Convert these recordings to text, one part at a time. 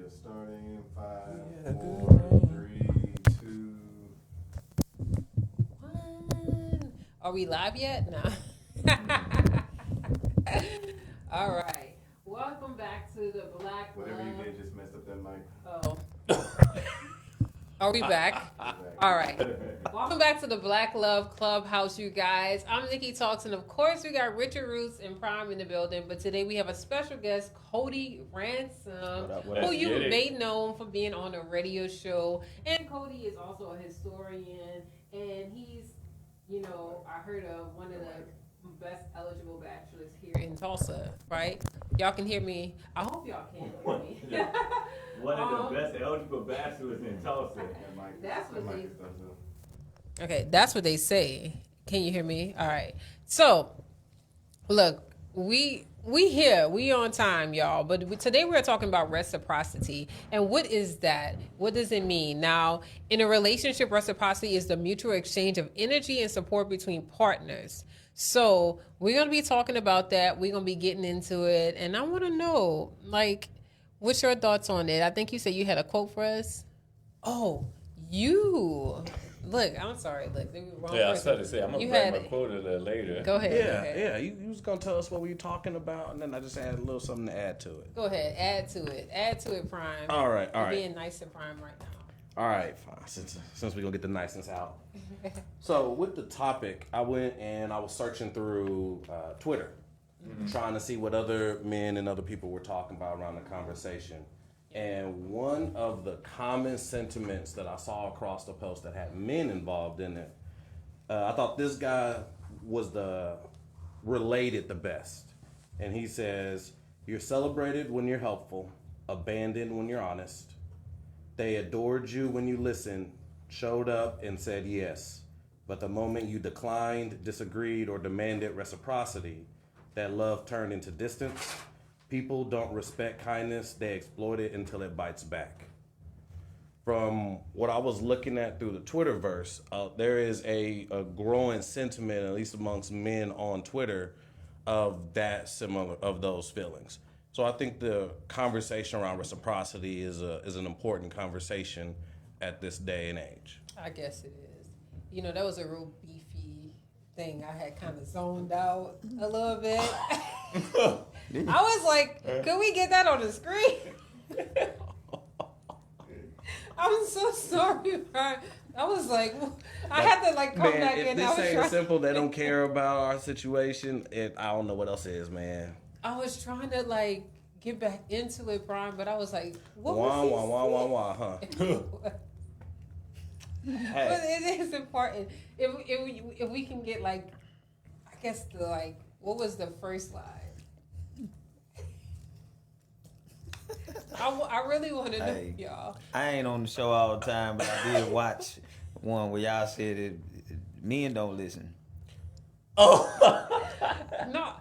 just starting in 5, 4, 3, 2. 1. Are we live yet? No. All right. Welcome back to the Black Whatever Love. you did just messed up that mic. Oh. Are we back? All right. Welcome back to the Black Love Clubhouse, you guys. I'm Nikki Talks, and of course, we got Richard Roots and Prime in the building. But today we have a special guest, Cody Ransom, who you may know for being on a radio show. And Cody is also a historian, and he's, I heard of one of the best eligible bachelors here in Tulsa, right? Y'all can hear me. I hope y'all can hear me. One of the best eligible bachelors in Tulsa. That's what they. Okay, that's what they say. Can you hear me? All right. So, look, we here, we on time, y'all. But today we're talking about reciprocity. And what is that? What does it mean? Now, in a relationship, reciprocity is the mutual exchange of energy and support between partners. So we're going to be talking about that. We're going to be getting into it. And I want to know, what's your thoughts on it? I think you said you had a quote for us. Oh, you. Look, I'm sorry. Look, they were wrong. Yeah, I was about to say, I'm going to bring my quote a little later. Go ahead. Yeah. You was going to tell us what we were talking about, and then I just added a little something to add to it. Go ahead. Add to it, Prime. All right. You're being nice to Prime right now. All right, fine. Since we're going to get the niceness out. So, with the topic, I went and I was searching through Twitter, trying to see what other men and other people were talking about around the conversation. And one of the common sentiments that I saw across the post that had men involved in it, I thought this guy was related the best. And he says, "You're celebrated when you're helpful, abandoned when you're honest. They adored you when you listened, showed up and said yes. But the moment you declined, disagreed, or demanded reciprocity, that love turned into distance. People don't respect kindness, they exploit it until it bites back." From what I was looking at through the Twitterverse, there is a growing sentiment, at least amongst men on Twitter, of those feelings. So I think the conversation around reciprocity is an important conversation at this day and age. I guess it is. That was a real beefy thing. I had kind of zoned out a little bit. I was like, could we get that on the screen? I'm so sorry, Brian. I was like, I had to come back in. If this ain't simple, they don't care about our situation, I don't know what else is, man. I was trying to get back into it, Brian, but I was like, what wah, huh? But it is important if we can get I guess what was the first slide? I really want to know, y'all. I ain't on the show all the time, but I did watch one where y'all said it, men don't listen. Oh. No,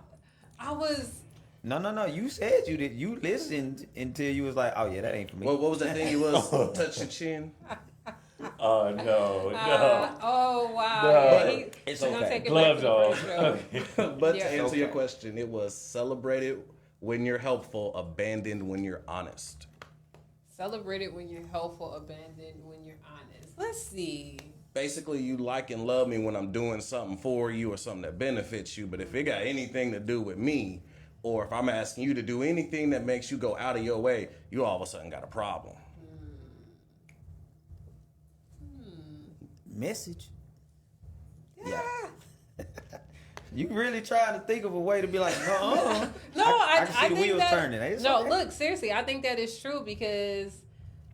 I was. No. You said you did. You listened until you was like, oh yeah, that ain't for me. What was that thing you was touch your chin? Oh no. Oh wow. No. It's okay. Gloves off. But to answer your question, it was celebrated when you're helpful, abandoned when you're honest. Celebrated when you're helpful, abandoned when you're honest. Let's see. Basically, you like and love me when I'm doing something for you or something that benefits you. But if it got anything to do with me, or if I'm asking you to do anything that makes you go out of your way, you all of a sudden got a problem. Message. Yeah. You really trying to think of a way to be like, no. I can see the think wheels that, turning. It's no, okay. Look, seriously, I think that is true because,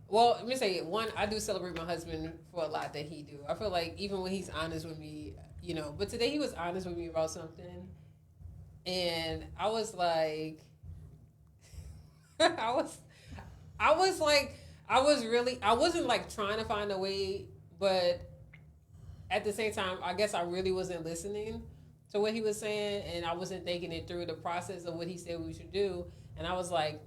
well, let me say it. One, I do celebrate my husband for a lot that he do. I feel like even when he's honest with me, but today he was honest with me about something, and I was like, I wasn't trying to find a way, but at the same time, I guess I really wasn't listening to what he was saying, and I wasn't thinking it through the process of what he said we should do. And I was like,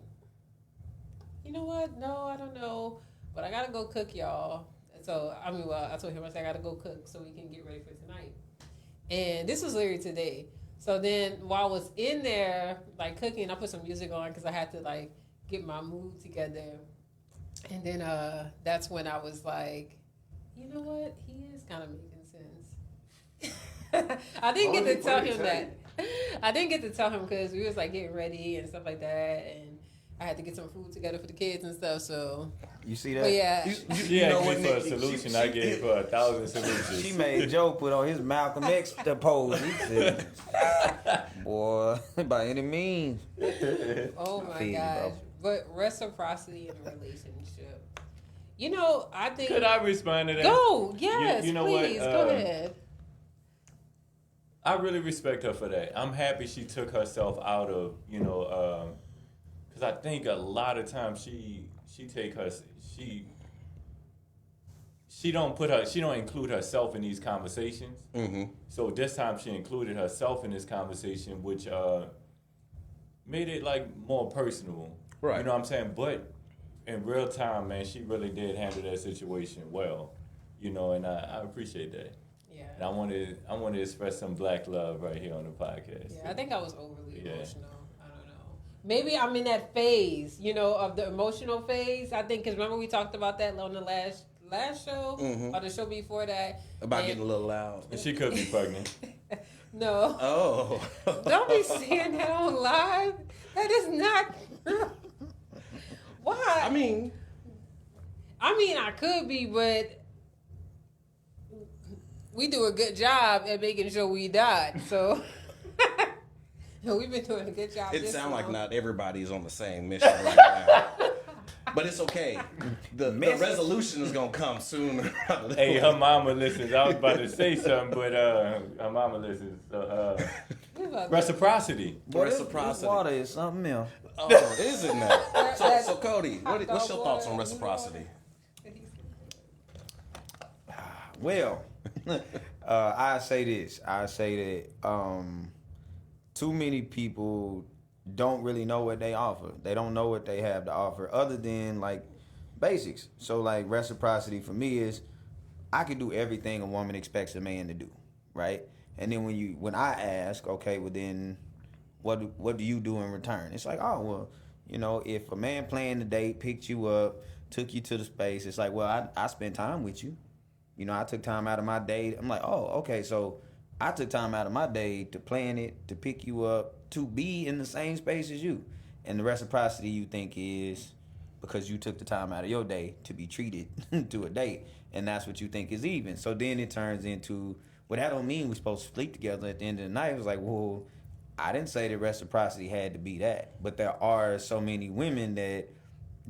you know what? No, I don't know, but I gotta go cook, y'all. So I told him, I said I gotta go cook so we can get ready for tonight. And this was literally today. So then while I was in there cooking, I put some music on because I had to get my mood together. And then that's when I was like, you know what? He is kind of making sense. I didn't get to tell him that. I didn't get to tell him because we was like getting ready and stuff like that, and I had to get some food together for the kids and stuff. So You see that? but yeah, She asked me for a solution. I gave her 1,000 solutions. She made Joe put on his Malcolm X pose. He said, boy, by any means. oh my Feel you, gosh. bro. But reciprocity in a relationship. You know, I think. Could I respond to that? Go, yes, You know please, what? go ahead. I really respect her for that. I'm happy she took herself out of, because I think a lot of times she don't include herself in these conversations. Mm-hmm. So this time she included herself in this conversation, which made it like more personal. Right. You know what I'm saying? But in real time, man, she really did handle that situation well. And I appreciate that. Yeah. And I want to express some black love right here on the podcast. Yeah, I think I was overly Yeah. emotional. I don't know. Maybe I'm in that phase, of the emotional phase. I think because remember we talked about that on the last show or the show before that About getting a little loud. And she could be pregnant. No. Oh. Don't be saying that on live. That is not. Why? I mean, I could be, but we do a good job at making sure we died. So we've been doing a good job. it this sounds like long. not everybody's on the same mission right now. But it's okay. The resolution is going to come soon. Hey, her mama listens. I was about to say something, but her mama listens. Reciprocity. Reciprocity. This water is something else. Oh, is it now? So Cody, what's your thoughts on reciprocity? Well, I say this. I say that too many people don't really know what they offer. They don't know what they have to offer other than like basics. So like reciprocity for me is I can do everything a woman expects a man to do, right? And then when I ask, okay, well then what do you do in return? It's like, oh well, if a man planned the date, picked you up, took you to the space, it's like, well, I spent time with you. I took time out of my day. I'm like, oh, okay, so I took time out of my day to plan it, to pick you up, to be in the same space as you. And the reciprocity you think is because you took the time out of your day to be treated to a date. And that's what you think is even. So then it turns into, well, that don't mean we're supposed to sleep together at the end of the night. It was like, well, I didn't say that reciprocity had to be that. But there are so many women that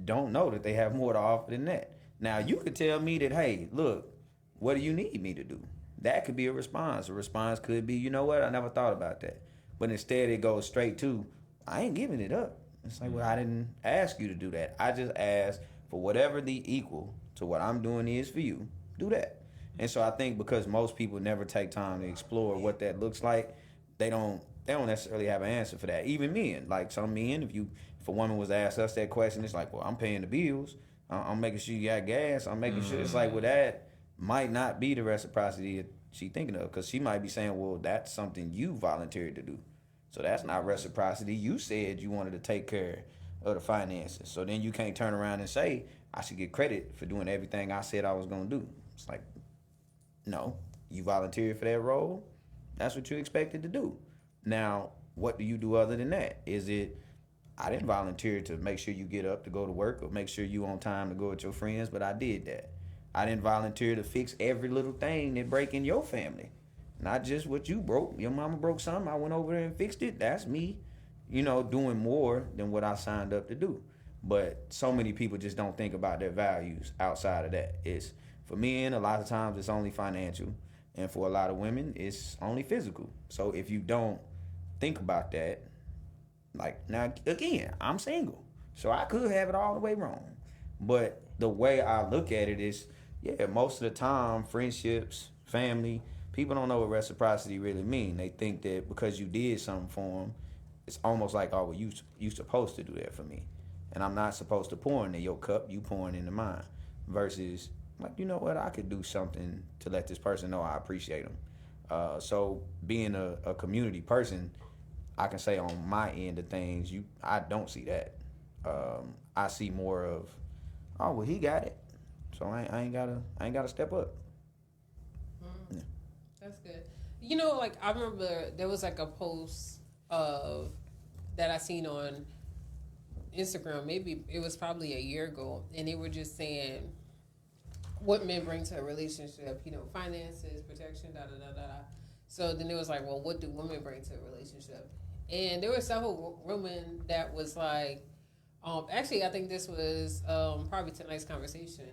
don't know that they have more to offer than that. Now, you could tell me that, hey, look, what do you need me to do? That could be a response. A response could be, you know what, I never thought about that. But instead it goes straight to, I ain't giving it up. It's like, well, I didn't ask you to do that. I just asked for whatever the equal to what I'm doing is for you, do that. And so I think because most people never take time to explore what that looks like, they don't necessarily have an answer for that. Even men, like some men, if a woman was to ask us that question, it's like, well, I'm paying the bills. I'm making sure you got gas. I'm making sure. It's like, well, that might not be the reciprocity that she thinking of, because she might be saying, well, that's something you volunteered to do. So that's not reciprocity. You said you wanted to take care of the finances. So then you can't turn around and say, I should get credit for doing everything I said I was going to do. It's like, no, you volunteered for that role. That's what you expected to do. Now, what do you do other than that? Is it, I didn't volunteer to make sure you get up to go to work or make sure you on time to go with your friends, but I did that. I didn't volunteer to fix every little thing that break in your family. Not just what you broke. Your mama broke something. I went over there and fixed it. That's me, doing more than what I signed up to do. But so many people just don't think about their values outside of that. It's, for men, a lot of times it's only financial. And for a lot of women, it's only physical. So if you don't think about that, like, now, again, I'm single. So I could have it all the way wrong. But the way I look at it is, yeah, most of the time, friendships, family, people don't know what reciprocity really mean. They think that because you did something for them, it's almost like, oh, well, you supposed to do that for me. And I'm not supposed to pour into your cup, you pouring into mine. Versus, like, you know what, I could do something to let this person know I appreciate them. So being a community person, I can say on my end of things, I don't see that. I see more of oh well, he got it, so I ain't gotta step up. Yeah. That's good. You know, like I remember there was like a post of that I seen on Instagram. Maybe it was probably a year ago, and they were just saying what men bring to a relationship. You know, finances, protection, da da da da. Da. So then it was like, well, what do women bring to a relationship? And there were several women that was like, actually, I think this was probably tonight's conversation,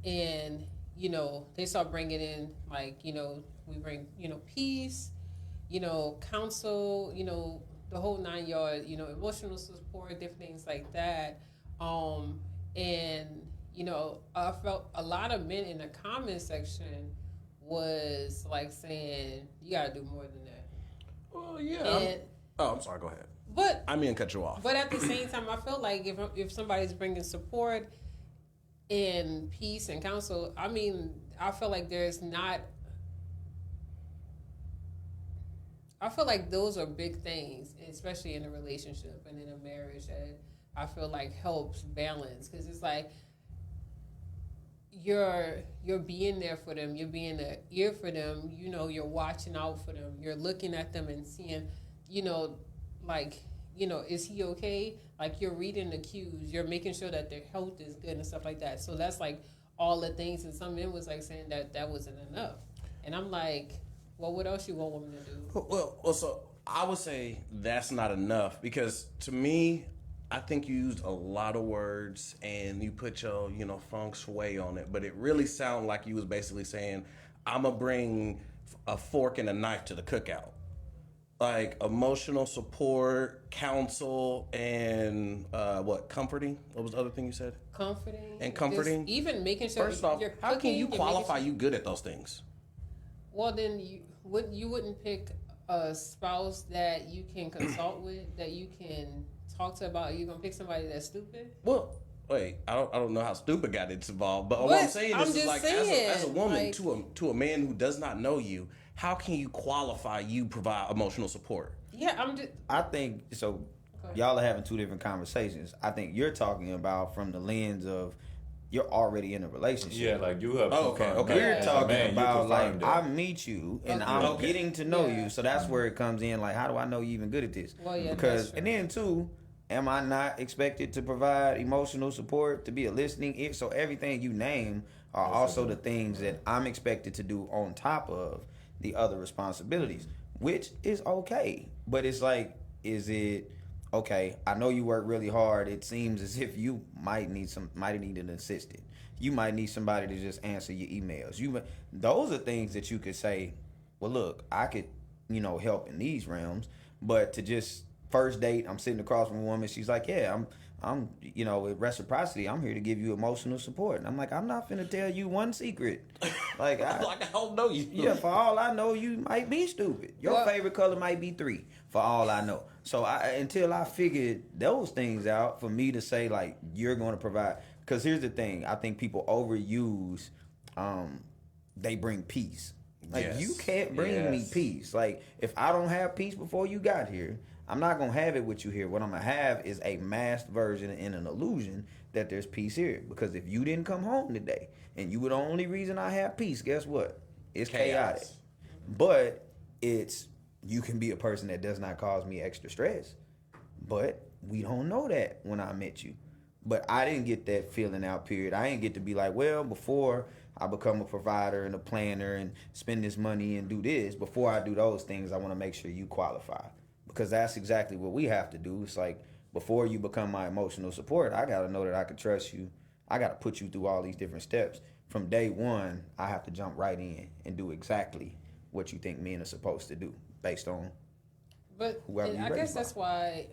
and you know, they start bringing in like, you know, we bring, you know, peace, you know, counsel, you know, the whole 9 yards, you know, emotional support, different things like that. And you know, I felt a lot of men in the comment section was like saying, you gotta do more than that. Well, yeah. And, I'm sorry. Go ahead. but I mean, cut you off. But at the same time, I feel like if somebody's bringing support and peace and counsel, I mean, I feel like there's not. I feel like those are big things, especially in a relationship and in a marriage, that I feel like helps balance, because it's like you're being there for them, you're being an ear for them, you know, you're watching out for them, you're looking at them and seeing, you know, like, you know, is he okay? Like, you're reading the cues, you're making sure that their health is good and stuff like that. So that's like all the things. And some men was like saying that wasn't enough, and I'm like, well, what else you want women to do? Well, so I would say that's not enough, because to me, I think you used a lot of words and you put your, you know, feng shui on it, but it really sounded like you was basically saying, I'm gonna bring a fork and a knife to the cookout. Like emotional support, counsel, and comforting? What was the other thing you said? Comforting. And comforting? Just even making sure. First off, you're how can cooking, you you're making qualify sure- you good at those things? Well, then you wouldn't pick a spouse that you can consult with, that you can talk to about. You're gonna pick somebody that's stupid. Well, wait, I don't know how stupid got involved, but what What? I'm saying I'm is just like saying, as a woman like- to a man who does not know you, how can you qualify you provide emotional support? Yeah, I'm just. I think so. Okay. Y'all are having two different conversations. I think you're talking about from the lens of you're already in a relationship. Yeah, like you have. Oh, okay, confirmed okay. that. We're talking Man, you about like confirmed it. I meet you and Okay. I'm Okay. getting to know Yeah. you, so that's where it comes in. Like, how do I know you even good at this? Well, yeah, because that's true. and then too, am I not expected to provide emotional support, to be a listening ear? So everything you name are also the things that I'm expected to do on top of the other responsibilities, which is okay. But it's like, is it okay? I know you work really hard. It seems as if you might need an assistant. You might need somebody to just answer your emails. Those are things that you could say, well, look, I could, you know, help in these realms. But to just first date, I'm sitting across from a woman. She's like, yeah, I'm, you know, with Reciprocity, I'm here to give you emotional support. And I'm like, I'm not finna tell you one secret. Like, I don't know you. yeah, for all I know, you might be stupid. Your Well- favorite color might be 3, for all I know. So until I figured those things out, for me to say like you're going to provide, because here's the thing, I think people overuse, they bring peace. Like, Yes. you can't bring me Yes. peace. Like, if I don't have peace before you got here, I'm not gonna have it with you here. What I'm gonna have is a masked version and an illusion that there's peace here. Because if you didn't come home today and you were the only reason I have peace, guess what? It's chaotic. But you can be a person that does not cause me extra stress. But we don't know that when I met you. But I didn't get that feeling out, period. I didn't get to be like, well, before I become a provider and a planner and spend this money and do this, before I do those things, I want to make sure you qualify. Because that's exactly what we have to do. It's like, before you become my emotional support, I got to know that I can trust you. I got to put you through all these different steps. From day one, I have to jump right in and do exactly what you think men are supposed to do based on. But Whoever you I raised guess by.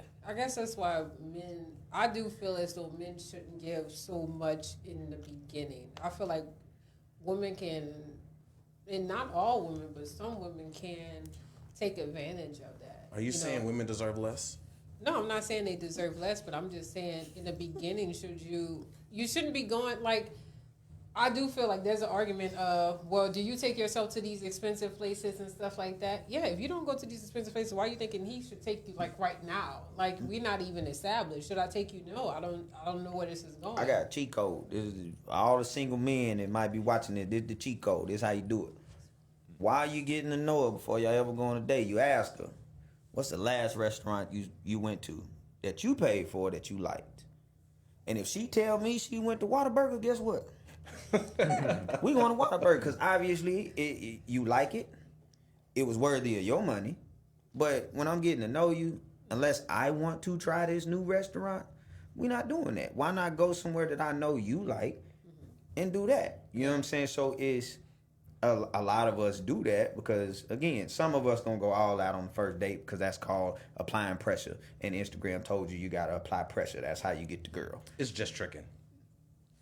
that's why men. I do feel as though men shouldn't give so much in the beginning. I feel like women can, and not all women, but some women can take advantage of that. Are you saying know? women deserve less? No, I'm not saying they deserve less, but I'm just saying in the beginning, you shouldn't be going like, I do feel like there's an argument of, well, do you take yourself to these expensive places and stuff like that? Yeah, if you don't go to these expensive places, why are you thinking he should take you like right now? Like we're not even established. Should I take you? No, I don't know where this is going. I got a cheat code. This is all the single men that might be watching it. This is the cheat code. This is how you do it. While you getting to know her before y'all ever go on a date, you ask her, what's the last restaurant you went to that you paid for that you liked? And if she tell me she went to Whataburger, guess what? We going to Whataburger because obviously you like it. It was worthy of your money. But when I'm getting to know you, unless I want to try this new restaurant, we're not doing that. Why not go somewhere that I know you like and do that? You know what I'm saying? So it's a lot of us do that because, again, some of us going to go all out on the first date because that's called applying pressure. And Instagram told you got to apply pressure. That's how you get the girl. It's just tricking.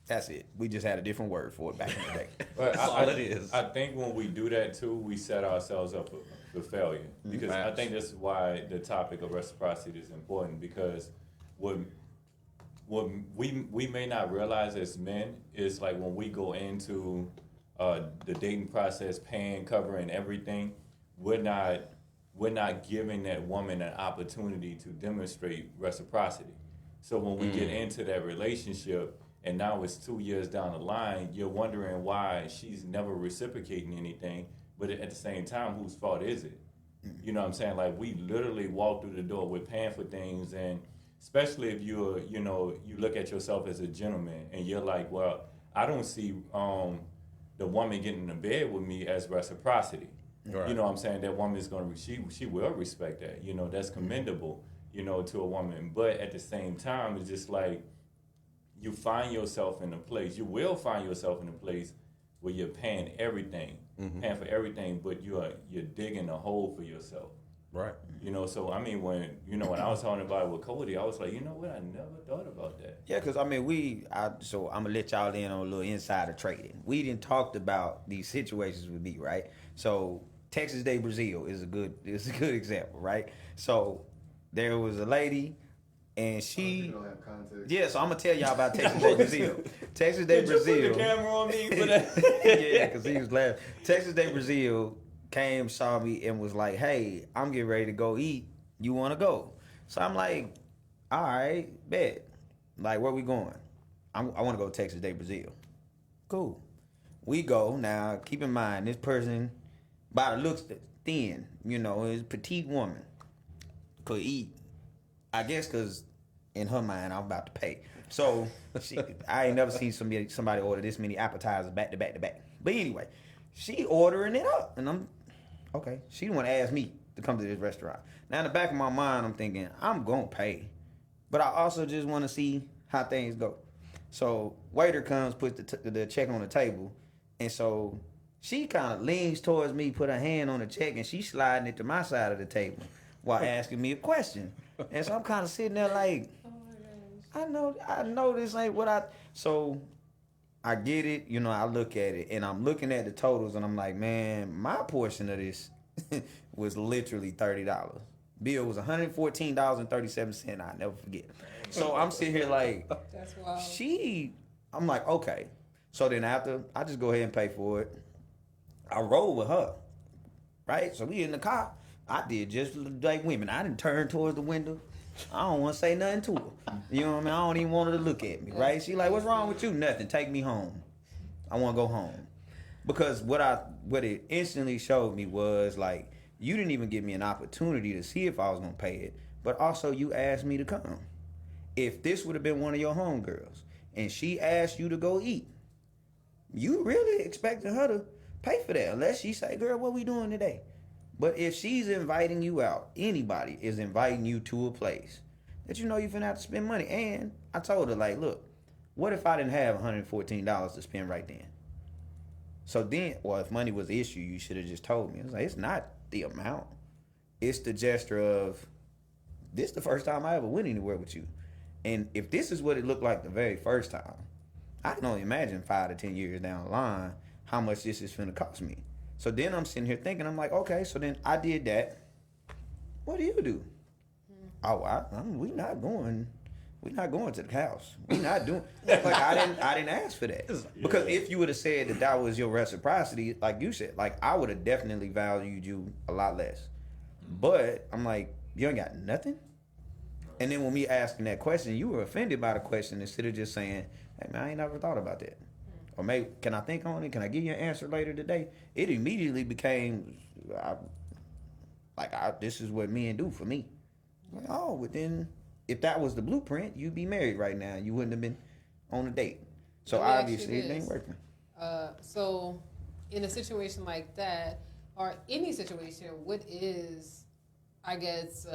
That's it. We just had a different word for it back in the day. But That's all it is. I think when we do that too, we set ourselves up for failure. Because I think this is why the topic of reciprocity is important. Because what we may not realize as men is like when we go into the dating process, paying, covering everything, we're not giving that woman an opportunity to demonstrate reciprocity. So when we get into that relationship, and now it's 2 years down the line, you're wondering why she's never reciprocating anything. But at the same time, whose fault is it? You know what I'm saying? Like, we literally walk through the door, we're paying for things, and especially if you look at yourself as a gentleman, and you're like, well, I don't see the woman getting in bed with me as reciprocity. Right. You know what I'm saying? That woman is going to, she will respect that. You know, that's commendable, to a woman. But at the same time, it's just like, you find yourself in a place, you will find yourself in a place where you're paying everything, paying for everything, but you're digging a hole for yourself. Right. So I mean, when I was talking about it with Cody, I was like, you know what, I never thought about that. Yeah, because I mean, so I'm gonna let y'all in on a little insider trading. We didn't talked about these situations with me, right? So Texas Day Brazil is a good example, right? So there was a lady. And she, don't have context. Yeah, so I'm gonna tell y'all about Texas Day Brazil. Texas Day Brazil. You put the camera on me for that? Yeah, because he was laughing. Texas Day Brazil came, saw me, and was like, "Hey, I'm getting ready to go eat. You want to go?" So I'm like, "All right, bet. Like, where we going?" I want to go to Texas Day Brazil. Cool. We go. Now, keep in mind, this person, by the looks, thin. Is a petite woman. Could eat. I guess because in her mind, I'm about to pay. So I ain't never seen somebody order this many appetizers back to back to back. But anyway, she ordering it up. And I'm, okay, she didn't want to ask me to come to this restaurant. Now in the back of my mind, I'm thinking, I'm going to pay. But I also just want to see how things go. So waiter comes, puts the check on the table. And so she kind of leans towards me, put her hand on the check, and she's sliding it to my side of the table while asking me a question. And so I'm kind of sitting there like, oh my gosh, I know this ain't what so I get it, I look at it, and I'm looking at the totals, and I'm like, man, my portion of this was literally $30. Bill was $114.37. I'll never forget. So I'm sitting here like, that's wild. I'm like, okay. So then after, I just go ahead and pay for it. I roll with her, right? So we in the car. I did just like women. I didn't turn towards the window. I don't want to say nothing to her. You know what I mean? I don't even want her to look at me, right? She like, what's wrong with you? Nothing. Take me home. I want to go home. Because what it instantly showed me was like, you didn't even give me an opportunity to see if I was going to pay it, but also you asked me to come. If this would have been one of your homegirls and she asked you to go eat, you really expecting her to pay for that unless she say, girl, what we doing today? But if she's inviting you out, anybody is inviting you to a place that you're finna have to spend money. And I told her, like, look, what if I didn't have $114 to spend right then? So then, if money was the issue, you should have just told me. I was like, it's not the amount. It's the gesture of, this is the first time I ever went anywhere with you. And if this is what it looked like the very first time, I can only imagine 5 to 10 years down the line how much this is finna cost me. So then I'm sitting here thinking, I'm like, okay, so then I did that. What do you do? Oh, we not going we're not going to the house. We're not doing like I didn't ask for that. Because if you would have said that was your reciprocity, like you said, like I would have definitely valued you a lot less. But I'm like, you ain't got nothing? And then when me asking that question, you were offended by the question instead of just saying, hey man, I ain't never thought about that. Or maybe, can I think on it? Can I give you an answer later today? It immediately became, this is what men do for me. Like, oh, but then if that was the blueprint, you'd be married right now. You wouldn't have been on a date. So Let me ask you obviously it ain't this. working. So in a situation like that, or any situation, what is, I guess,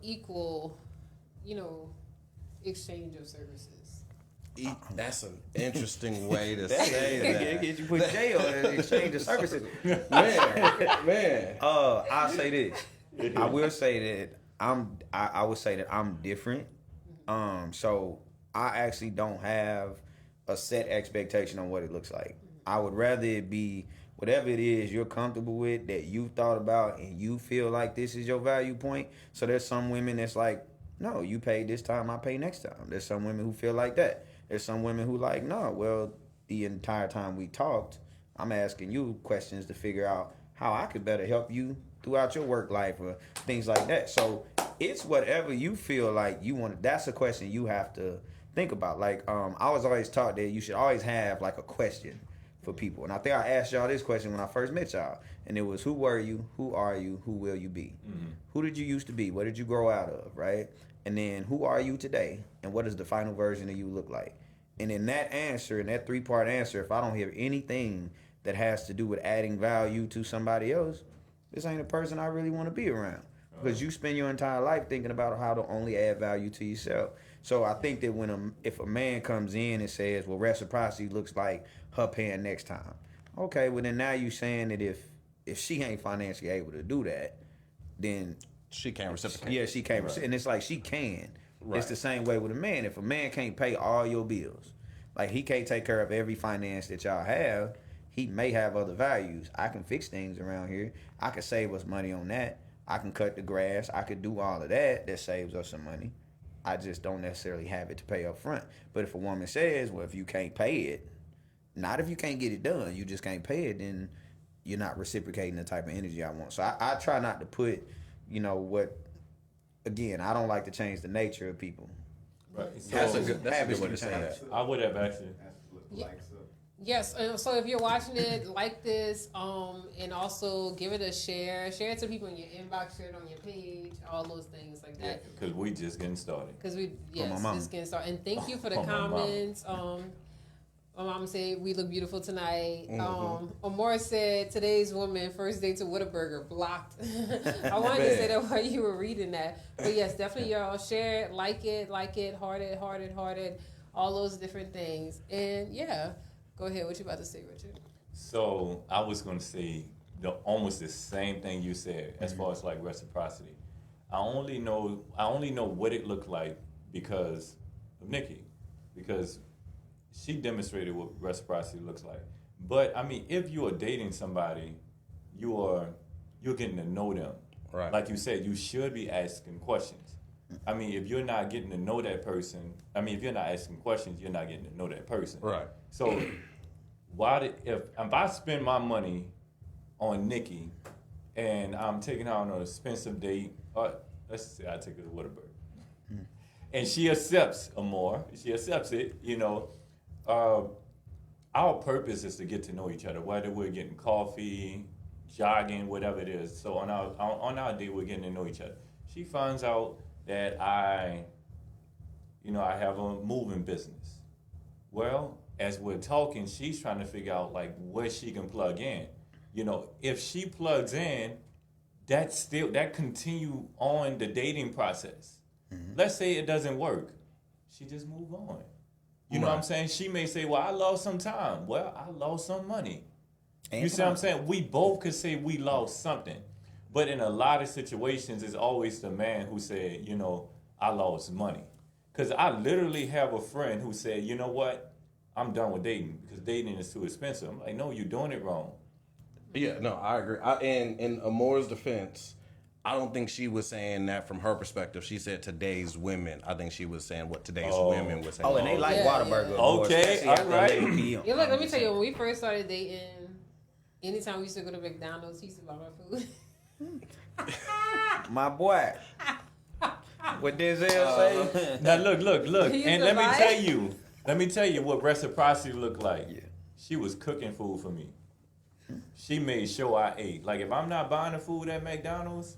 equal, exchange of services? That's an interesting way to say that. You put jail in exchange of services. Man. I'll say this. I will say that I would say that I'm different. So I actually don't have a set expectation on what it looks like. I would rather it be whatever it is you're comfortable with, that you thought about and you feel like this is your value point. So there's some women that's like, no, you pay this time, I pay next time. There's some women who feel like that. There's some women who like, no, well, the entire time we talked, I'm asking you questions to figure out how I could better help you throughout your work life or things like that. So it's whatever you feel like you want. That's a question you have to think about. Like, I was always taught that you should always have like a question for people. And I think I asked y'all this question when I first met y'all. And it was, who were you? Who are you? Who will you be? Mm-hmm. Who did you used to be? What did you grow out of, right? And then who are you today? And what does the final version of you look like? And in that answer, in that 3-part answer, if I don't hear anything that has to do with adding value to somebody else, this ain't a person I really want to be around. Because you spend your entire life thinking about how to only add value to yourself. So I think that if a man comes in and says, well, reciprocity looks like her paying next time. Okay, well then now you saying that if she ain't financially able to do that, then she can't reciprocate. Yeah, she can't reciprocate. And it's like she can. Right. It's the same way with a man. If a man can't pay all your bills, like he can't take care of every finance that y'all have, he may have other values. I can fix things around here. I can save us money on that. I can cut the grass. I could do all of that. That saves us some money. I just don't necessarily have it to pay up front. But if a woman says, well, if you can't pay it, not if you can't get it done, you just can't pay it, then you're not reciprocating the type of energy I want. So I try not to put, again, I don't like to change the nature of people. Right. So That's a good way to say that. I would have actually. Yes, so if you're watching it, like this, and also give it a share. Share it to people in your inbox, share it on your page, all those things like that. Because we just getting started. Just getting started. And thank you for the comments. My mom said, we look beautiful tonight. Amor said, today's woman, first date to Whataburger, blocked. I wanted to say that while you were reading that. But yes, definitely y'all share it, like it, hearted, all those different things. And yeah, go ahead. What you about to say, Richard? So I was going to say almost the same thing you said as far as like reciprocity. I only know what it looked like because of Nikki, because she demonstrated what reciprocity looks like. But I mean, if you are dating somebody, you're getting to know them. Right. Like you said, you should be asking questions. I mean, if you're not getting to know that person, if you're not asking questions, you're not getting to know that person. Right. So if I spend my money on Nikki and I'm taking her on an expensive date, let's say I take her to Whataburger, and she accepts she accepts it, our purpose is to get to know each other, whether we're getting coffee, jogging, whatever it is. So on our date, we're getting to know each other. She finds out that I have a moving business. Well, as we're talking, she's trying to figure out like where she can plug in. If she plugs in, that continue on the dating process. Mm-hmm. Let's say it doesn't work. She just move on. You know what I'm saying? She may say, well, I lost some time. Well, I lost some money. And you see what I'm saying? We both could say we lost something. But in a lot of situations, it's always the man who said, I lost money. Because I literally have a friend who said, you know what? I'm done with dating because dating is too expensive. I'm like, no, you're doing it wrong. Yeah, no, I agree. In Amor's defense, I don't think she was saying that from her perspective. She said today's women. I think she was saying what today's women would say. Oh, and they like Whataburger. Okay, more, especially all right. after 11 p.m. Yeah, look, let me tell you, when we first started dating, anytime we used to go to McDonald's, he used to buy my food. My boy. What Denzel say? Now look, He used and to let me tell you what reciprocity looked like. Yeah. She was cooking food for me. She made sure I ate. Like if I'm not buying the food at McDonald's,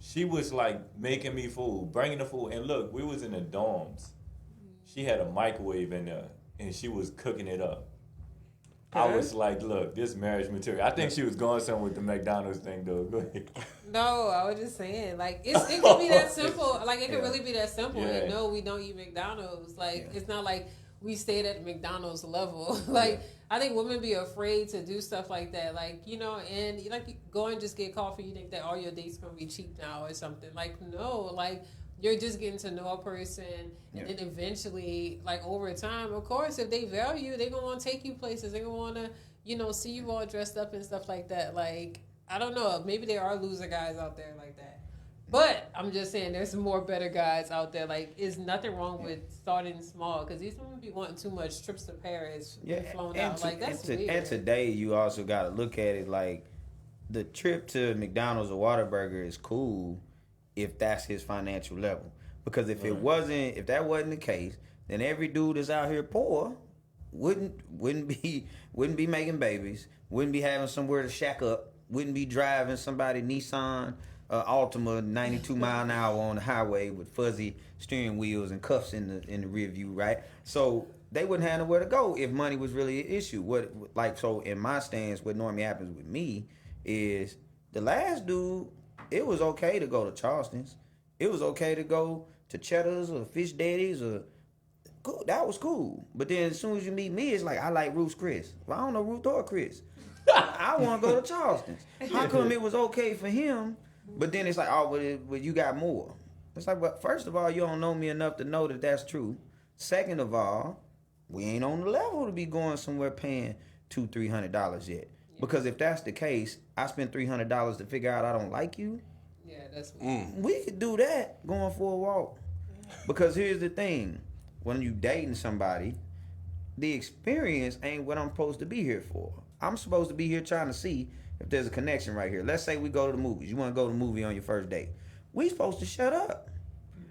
she was like making me food, bringing the food. And look, we was in the dorms. She had a microwave in there, and she was cooking it up. I was like, look, this marriage material. I think she was going somewhere with the McDonald's thing, though. Go ahead. No, I was just saying, like, it could be that simple. Like, it could really be that simple. Yeah. And no, we don't eat McDonald's. Like, it's not like we stayed at McDonald's level. Like, I think women be afraid to do stuff like that. Like, you know, and like, you go and just get coffee. You think that all your dates going to be cheap now or something. Like, no, like, you're just getting to know a person, and then eventually, like over time, of course, if they value you, they're gonna want to take you places. They're gonna want to, you know, see you all dressed up and stuff like that. Like, I don't know, maybe there are loser guys out there like that, but I'm just saying there's some more better guys out there. Like, there's nothing wrong with starting small, because these women be wanting too much trips to Paris, flown out. Like, that's weird. And today, you also got to look at it like the trip to McDonald's or Whataburger is cool if that's his financial level. Because if that wasn't the case, then every dude that's out here poor wouldn't be making babies, wouldn't be having somewhere to shack up, wouldn't be driving somebody Nissan Altima 92 mile an hour on the highway with fuzzy steering wheels and cuffs in the rear view, right? So they wouldn't have nowhere to go if money was really an issue. So in my stance, what normally happens with me is the last dude, it was okay to go to Charleston's. It was okay to go to Cheddar's or Fish Daddy's or cool. That was cool. But then as soon as you meet me, it's like I like Ruth's Chris. Well, I don't know Ruth or Chris. I want to go to Charleston's. How come it was okay for him, but then it's like, oh, well, you got more? It's like, well, first of all, you don't know me enough to know that that's true. Second of all, we ain't on the level to be going somewhere paying $200-$300 yet. Because if that's the case, I spent $300 to figure out I don't like you. Yeah, that's weird. We could do that going for a walk. Because here's the thing. When you dating somebody, the experience ain't what I'm supposed to be here for. I'm supposed to be here trying to see if there's a connection right here. Let's say we go to the movies. You want to go to the movie on your first date. We supposed to shut up.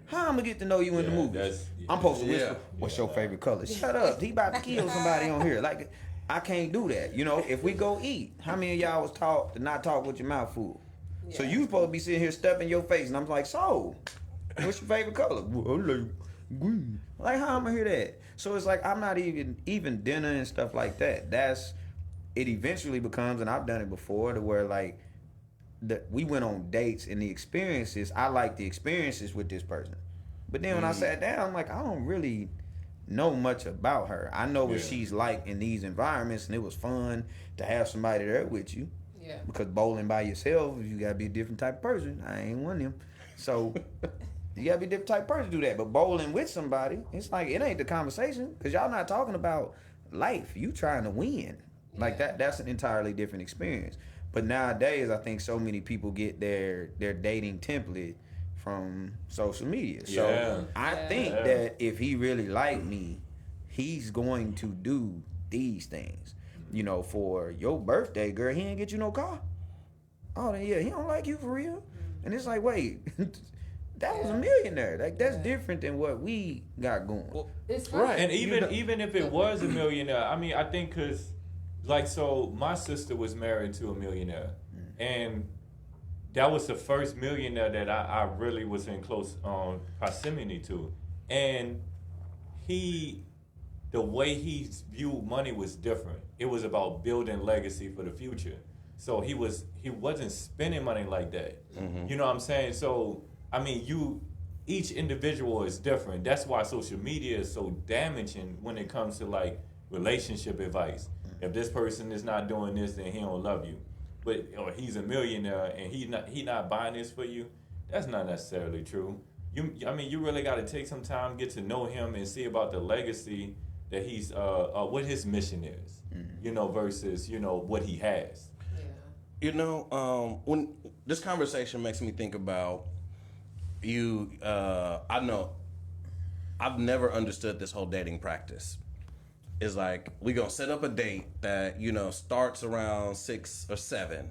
How I'm going to get to know you in the movies? I'm supposed to whisper, what's your favorite color? Shut up. He about to kill somebody on here. Like, I can't do that. You know, if we go eat, how many of y'all was taught to not talk with your mouth full? Yeah. So you supposed to be sitting here stuffing your face, and I'm like, so, what's your favorite color? Well, I like green. Like, how I'm gonna hear that? So it's like I'm not even dinner and stuff like that. It eventually becomes, and I've done it before, to where like we went on dates and the experiences. I like the experiences with this person, but then when I sat down, I'm like, I don't really know much about her. I know what she's like in these environments, and it was fun to have somebody there with you. Yeah. Because bowling by yourself, you gotta be a different type of person. I ain't one of them. So you gotta be a different type of person to do that. But bowling with somebody, it's like it ain't the conversation, because y'all not talking about life. You trying to win. Like that's an entirely different experience. But nowadays I think so many people get their dating template from social media. So I think that if he really liked me, he's going to do these things. You know, for your birthday, girl, he ain't get you no car. Oh, then he don't like you for real. And it's like, wait, that was a millionaire. Like, that's different than what we got going. Well, it's right. And even if it was a millionaire, I mean, I think because, like, so my sister was married to a millionaire, and that was the first millionaire that I really was in close proximity to. And the way he viewed money was different. It was about building legacy for the future. So he wasn't spending money like that. Mm-hmm. You know what I'm saying? So, I mean, each individual is different. That's why social media is so damaging when it comes to like relationship advice. If this person is not doing this, then he don't love you. But or he's a millionaire and he not buying this for you. That's not necessarily true. You really got to take some time, get to know him, and see about the legacy that he's what his mission is. Mm-hmm. You know, versus what he has. When this conversation makes me think about you, I know I've never understood this whole dating practice. It's like we gonna set up a date that starts around 6 or 7.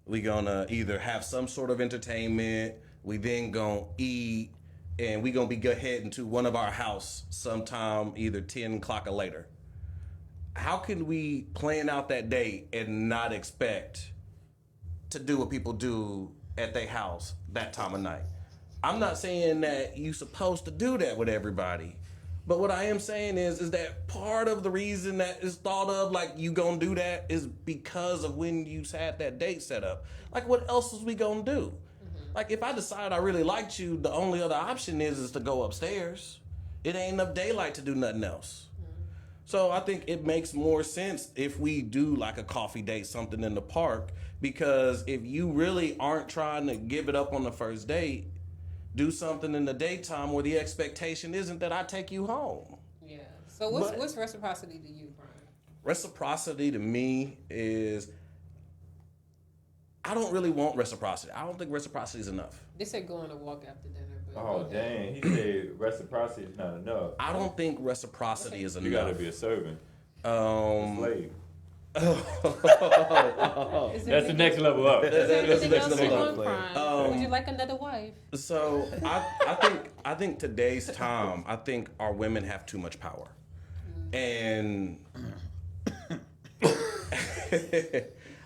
We gonna either have some sort of entertainment. We then gonna eat, and we gonna be heading to one of our house sometime either 10 o'clock or later. How can we plan out that date and not expect to do what people do at their house that time of night? I'm not saying that you supposed to do that with everybody, but what I am saying is that part of the reason that is thought of like you gonna do that is because of when you had that date set up. Like, what else was we gonna do? Like, if I decide I really liked you, the only other option is to go upstairs. It ain't enough daylight to do nothing else. So I think it makes more sense if we do like a coffee date, something in the park, because if you really aren't trying to give it up on the first date, do something in the daytime where the expectation isn't that I take you home. Yeah. So what's reciprocity to you, Brian? Reciprocity to me is, I don't really want reciprocity. I don't think reciprocity is enough. They said go on a walk after dinner. But Oh, dang. He said reciprocity is not enough. I don't think reciprocity is enough. You got to be a servant. A slave. That's the next level up. Is there anything else you level want, up. Brian? Would you like another wife? So I think today's time, I think our women have too much power, and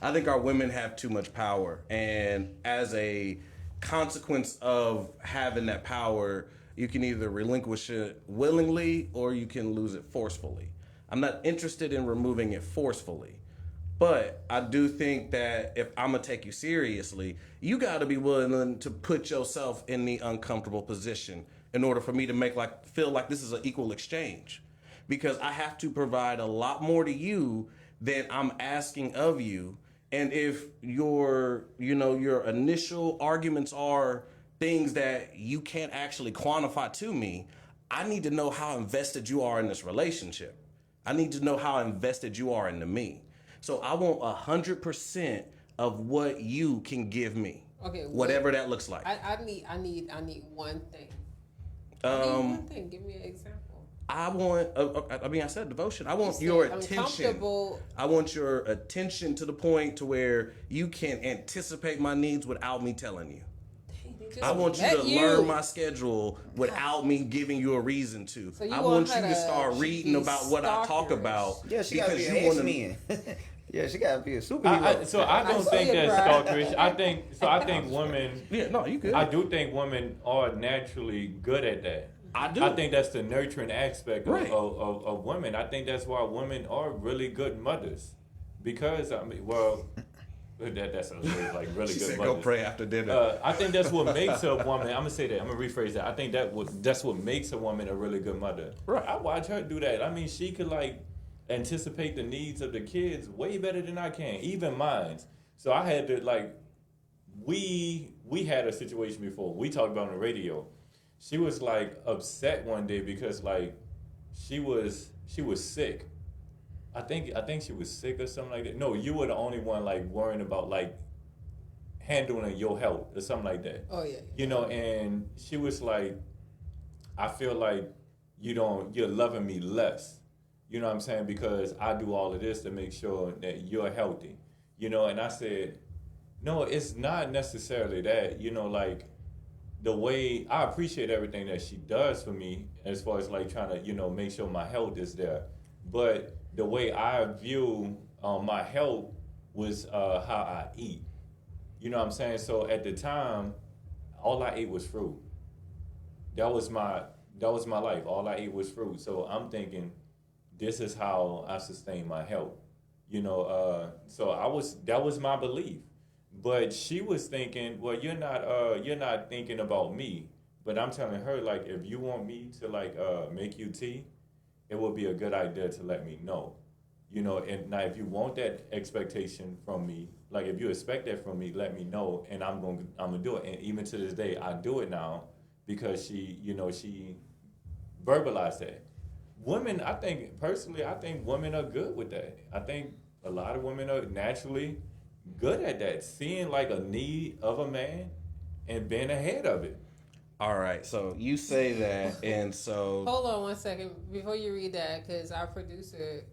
I think our women have too much power, and as a consequence of having that power, you can either relinquish it willingly or you can lose it forcefully. I'm not interested in removing it forcefully. But I do think that if I'm going to take you seriously, you got to be willing to put yourself in the uncomfortable position in order for me to feel like this is an equal exchange. Because I have to provide a lot more to you than I'm asking of you. And if your initial arguments are things that you can't actually quantify to me, I need to know how invested you are in this relationship. I need to know how invested you are into me. So I want 100% of what you can give me. Okay. Whatever that looks like. I need one thing. One thing. Give me an example. I want. I said devotion. I want your attention. I want your attention to the point to where you can anticipate my needs without me telling you. I want you to learn my schedule without me giving you a reason to. So I want you to start reading about what I talk about. Yeah, she gotta be an X-Men. Yeah, she gotta be a superhero. I don't think that's stalkerish. I think women. Yeah, no, you good. I do think women are naturally good at that. I do. I think that's the nurturing aspect of women. I think that's why women are really good mothers. Because that's a like really she good said, mothers. go pray after dinner. I think that's what makes a woman. I'm gonna say that. I'm gonna rephrase that. I think that's what makes a woman a really good mother. Right. I watch her do that. I mean, she could like anticipate the needs of the kids way better than I can, even mine. So I had to like, we had a situation before. We talked about on the radio. She was like upset one day because like she was sick. I think she was sick or something like that. No, you were the only one like worrying about like handling your health or something like that. Oh yeah. You know, and she was like, I feel like you're loving me less. You know what I'm saying? Because I do all of this to make sure that you're healthy. You know, and I said, no, it's not necessarily that. You know, like the way I appreciate everything that she does for me as far as like trying to, make sure my health is there. But the way I view my health was how I eat. You know what I'm saying? So at the time, all I ate was fruit. That was my life. All I ate was fruit. So I'm thinking, this is how I sustain my health. So that was my belief. But she was thinking, well, you're not thinking about me. But I'm telling her, like, if you want me to like make you tea, it would be a good idea to let me know. And now if you want that expectation from me, like if you expect that from me, let me know, and I'm gonna do it. And even to this day, I do it now because she verbalized that. Women, I think women are good with that. I think a lot of women are naturally good at that, seeing like a need of a man and being ahead of it. All right, so you say that, and so Hold on 1 second before you read that, because our producer,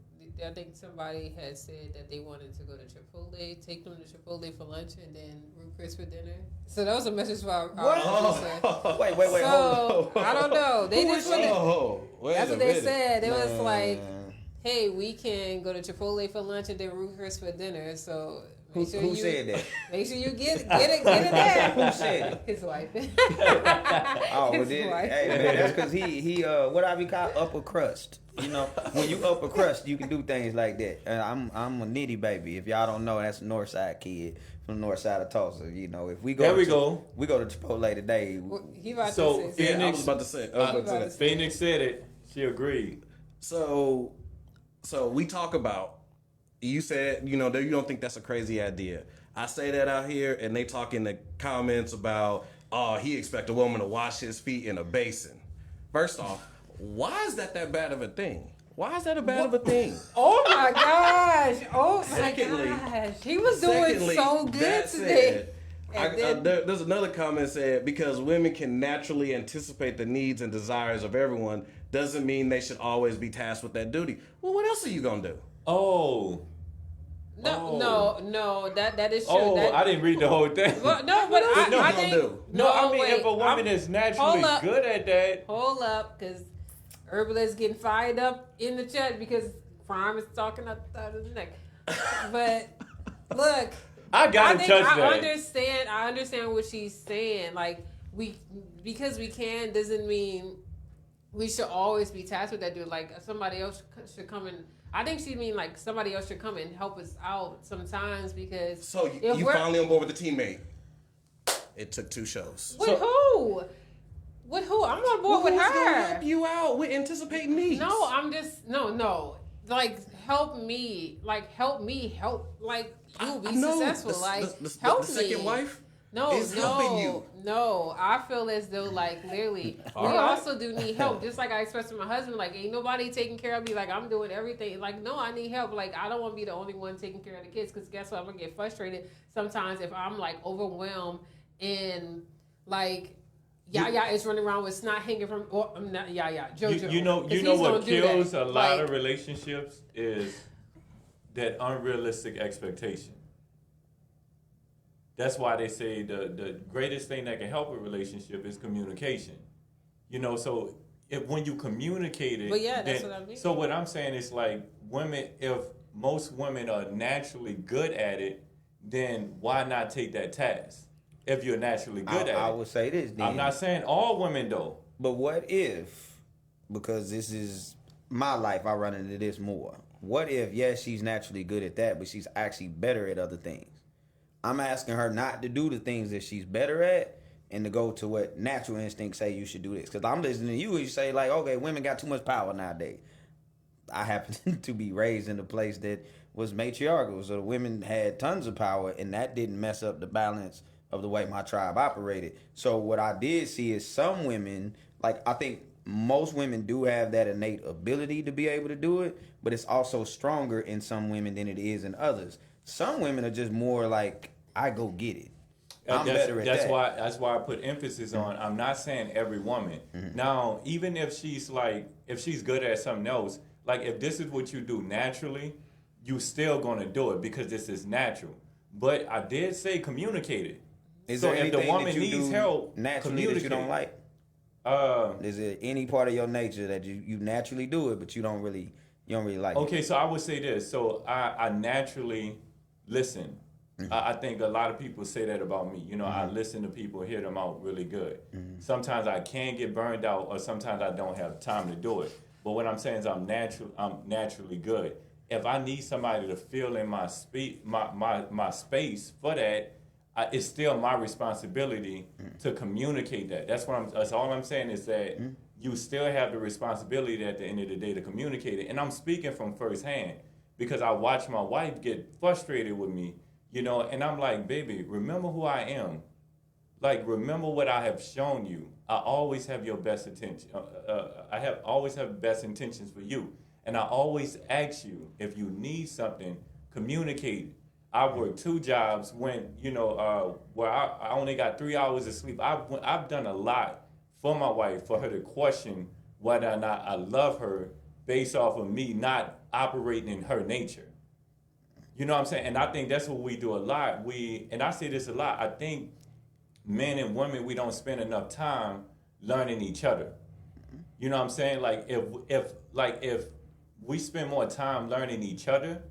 I think somebody had said that they wanted to go to Chipotle, take them to Chipotle for lunch, and then root Chris for dinner. So that was a message for our producer. Wait. So I don't know. They Who just is- wanted. wait That's a what they minute. said. It was Man. like, hey, we can go to Chipotle for lunch and then root Chris for dinner. So Who said that? Make sure you get it there. Who said it? His wife. Oh, well, His then, wife. hey man, that's because he what I be called upper crust. You know, when you upper crust, you can do things like that. And I'm a nitty baby. If y'all don't know, that's a North Side kid from the North Side of Tulsa. You know, if we go, There we go. We go to Chipotle today. He about So, to say Yeah, I Phoenix- was about to say. that. Phoenix said it. She agreed. So we talk about. You said you don't think that's a crazy idea. I say that out here, and they talk in the comments about, oh, he expect a woman to wash his feet in a basin. First off, why is that bad of a thing? Why is that a bad of a thing? Oh my gosh! Oh my Secondly- gosh! He was doing Secondly, so good that today. said, there's another comment said, because women can naturally anticipate the needs and desires of everyone, doesn't mean they should always be tasked with that duty. Well, what else are you gonna do? Oh. No, that is true. Oh, that, I didn't read the whole thing. But no, but else I you gonna think do? No, I mean, wait, if a woman is naturally hold up. good at that, Hold up, because Herbalist getting fired up in the chat because Prime is talking up the neck. But look, I gotta touch that. I understand what she's saying. Like because we can doesn't mean we should always be tasked with that dude. Like somebody else should come and. I think she mean like somebody else should come and help us out sometimes because. So if you we're- finally on board with the teammate. It took 2 shows. With who? With who? I'm on board with Who's gonna her. help you out with anticipating needs? No, I'm just no. Like help me, help like you be No, successful. the Help the me. second wife No, is helping you. No, I feel as though like literally we All right. also do need help. Just like I expressed to my husband, like ain't nobody taking care of me. Like I'm doing everything. Like no, I need help. Like I don't want to be the only one taking care of the kids. Because guess what? I'm gonna get frustrated sometimes if I'm like overwhelmed and like. Yaya is running around with snot hanging from. Or I'm not Yaya. JoJo. you know 'Cause you know he's what gonna do kills that. a lot Like, of relationships is that unrealistic expectation. That's why they say the greatest thing that can help a relationship is communication. You know, so when you communicate it, But yeah, that's then- what I mean. So what I'm saying is like women, if most women are naturally good at it, then why not take that task? If you're naturally good at I it. would say this. Then. I'm not saying all women though. But what if, because this is my life, I run into this more. What if, yes, she's naturally good at that, but she's actually better at other things? I'm asking her not to do the things that she's better at and to go to what natural instincts say you should do this. Because I'm listening to you and you say, like, okay, women got too much power nowadays. I happen to be raised in a place that was matriarchal, so the women had tons of power, and that didn't mess up the balance of the way my tribe operated. So what I did see is some women, like I think most women do have that innate ability to be able to do it, but it's also stronger in some women than it is in others. Some women are just more like, I go get it. I'm better at that. That's why I put emphasis on. I'm not saying every woman. Now, even if she's good at something else, like if this is what you do naturally, you still gonna do it because this is natural. But I did say communicate it. Is So there if the anything woman that you needs do help, naturally that you don't like? Is there any part of your nature that you naturally do it, but you don't really like it? Okay, so I would say this. So I naturally listen. I think a lot of people say that about me. You know, I listen to people, hear them out really good. Sometimes I can get burned out, or sometimes I don't have time to do it. But what I'm saying is I'm naturally good. If I need somebody to fill in my space for that, it's still my responsibility to communicate that. That's all I'm saying is that you still have the responsibility at the end of the day to communicate it. And I'm speaking from firsthand because I watch my wife get frustrated with me, you know, and I'm like, baby, remember who I am. Like, remember what I have shown you. I always have your best attention. Always have best intentions for you. And I always ask you, if you need something, communicate. I work 2 jobs when, where I only got 3 hours of sleep. I've done a lot for my wife, for her to question whether or not I love her based off of me not operating in her nature. You know what I'm saying? And I think that's what we do a lot. And I say this a lot, I think men and women, we don't spend enough time learning each other. You know what I'm saying? Like if we spend more time learning each other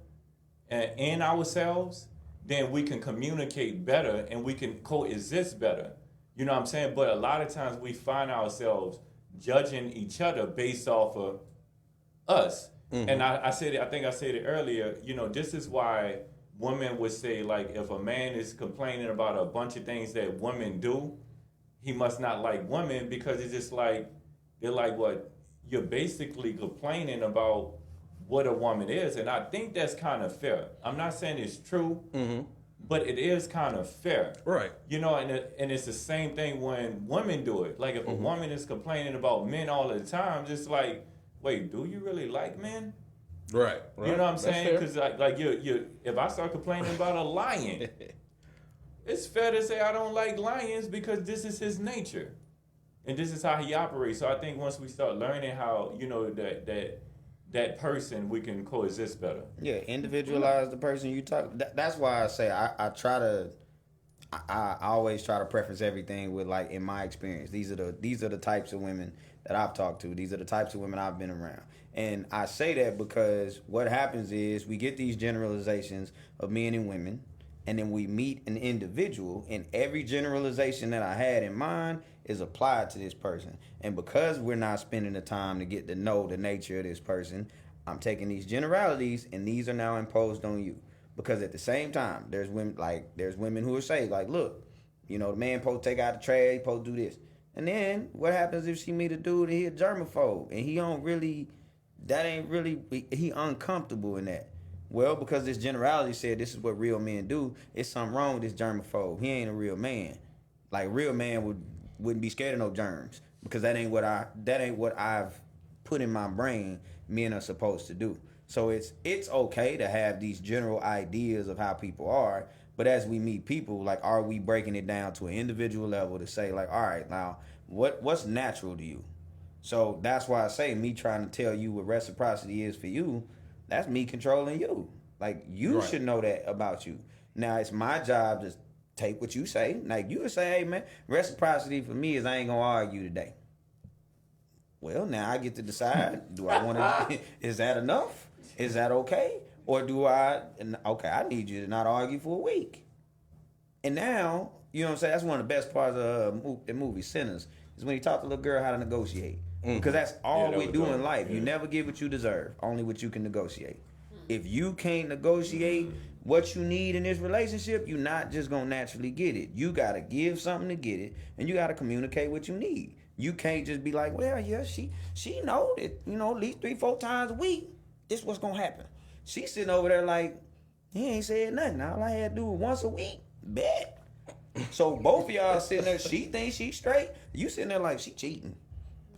and ourselves, then we can communicate better and we can coexist better. You know what I'm saying? But a lot of times we find ourselves judging each other based off of us. Mm-hmm. And I said it, I think I said it earlier, this is why women would say, like, if a man is complaining about a bunch of things that women do, he must not like women, because it's just like, they're like, what? You're basically complaining about what a woman is. And I think that's kind of fair. I'm not saying it's true, but it is kind of fair. Right. And it's the same thing when women do it. Like, if a woman is complaining about men all the time, just like, wait, do you really like men? Right. You know what I'm saying? Because like you, if I start complaining about a lion, it's fair to say I don't like lions because this is his nature, and this is how he operates. So I think once we start learning how that person, we can coexist better. Yeah, individualize the person you talk. That's why I say I try to. I always try to preface everything with, like, in my experience, these are the types of women that I've talked to. These are the types of women I've been around. And I say that because what happens is we get these generalizations of men and women, and then we meet an individual, and every generalization that I had in mind is applied to this person. And because we're not spending the time to get to know the nature of this person, I'm taking these generalities, and these are now imposed on you. Because at the same time, there's women who will say, like, look, the man supposed to take out the trash, he supposed to do this. And then what happens if she meet a dude and he a germaphobe and he uncomfortable in that? Well, because this generality said this is what real men do, it's something wrong with this germaphobe. He ain't a real man. Like, real man wouldn't be scared of no germs, because that ain't what I've put in my brain men are supposed to do. So it's okay to have these general ideas of how people are, but as we meet people, like, are we breaking it down to an individual level to say, like, all right, now what's natural to you? So that's why I say, me trying to tell you what reciprocity is for you, that's me controlling you. Like, you should know that about you. Now it's my job to take what you say. Like, you would say, hey man, reciprocity for me is I ain't gonna argue today. Well, now I get to decide, do I want to, is that enough? Is that okay? Or I need you to not argue for a week. And now, you know what I'm saying? That's one of the best parts of the movie Sinners, is when he taught the little girl how to negotiate. Because that's all we do in life. You never get what you deserve, only what you can negotiate. If you can't negotiate what you need in this relationship, you're not just going to naturally get it. You got to give something to get it, and you got to communicate what you need. You can't just be like, well, yeah, she know that, at least 3-4 times a week, this what's going to happen. She's sitting over there like, he ain't said nothing. All I had to do was once a week. Bet. So both of y'all sitting there, she thinks she's straight. You sitting there like, she cheating.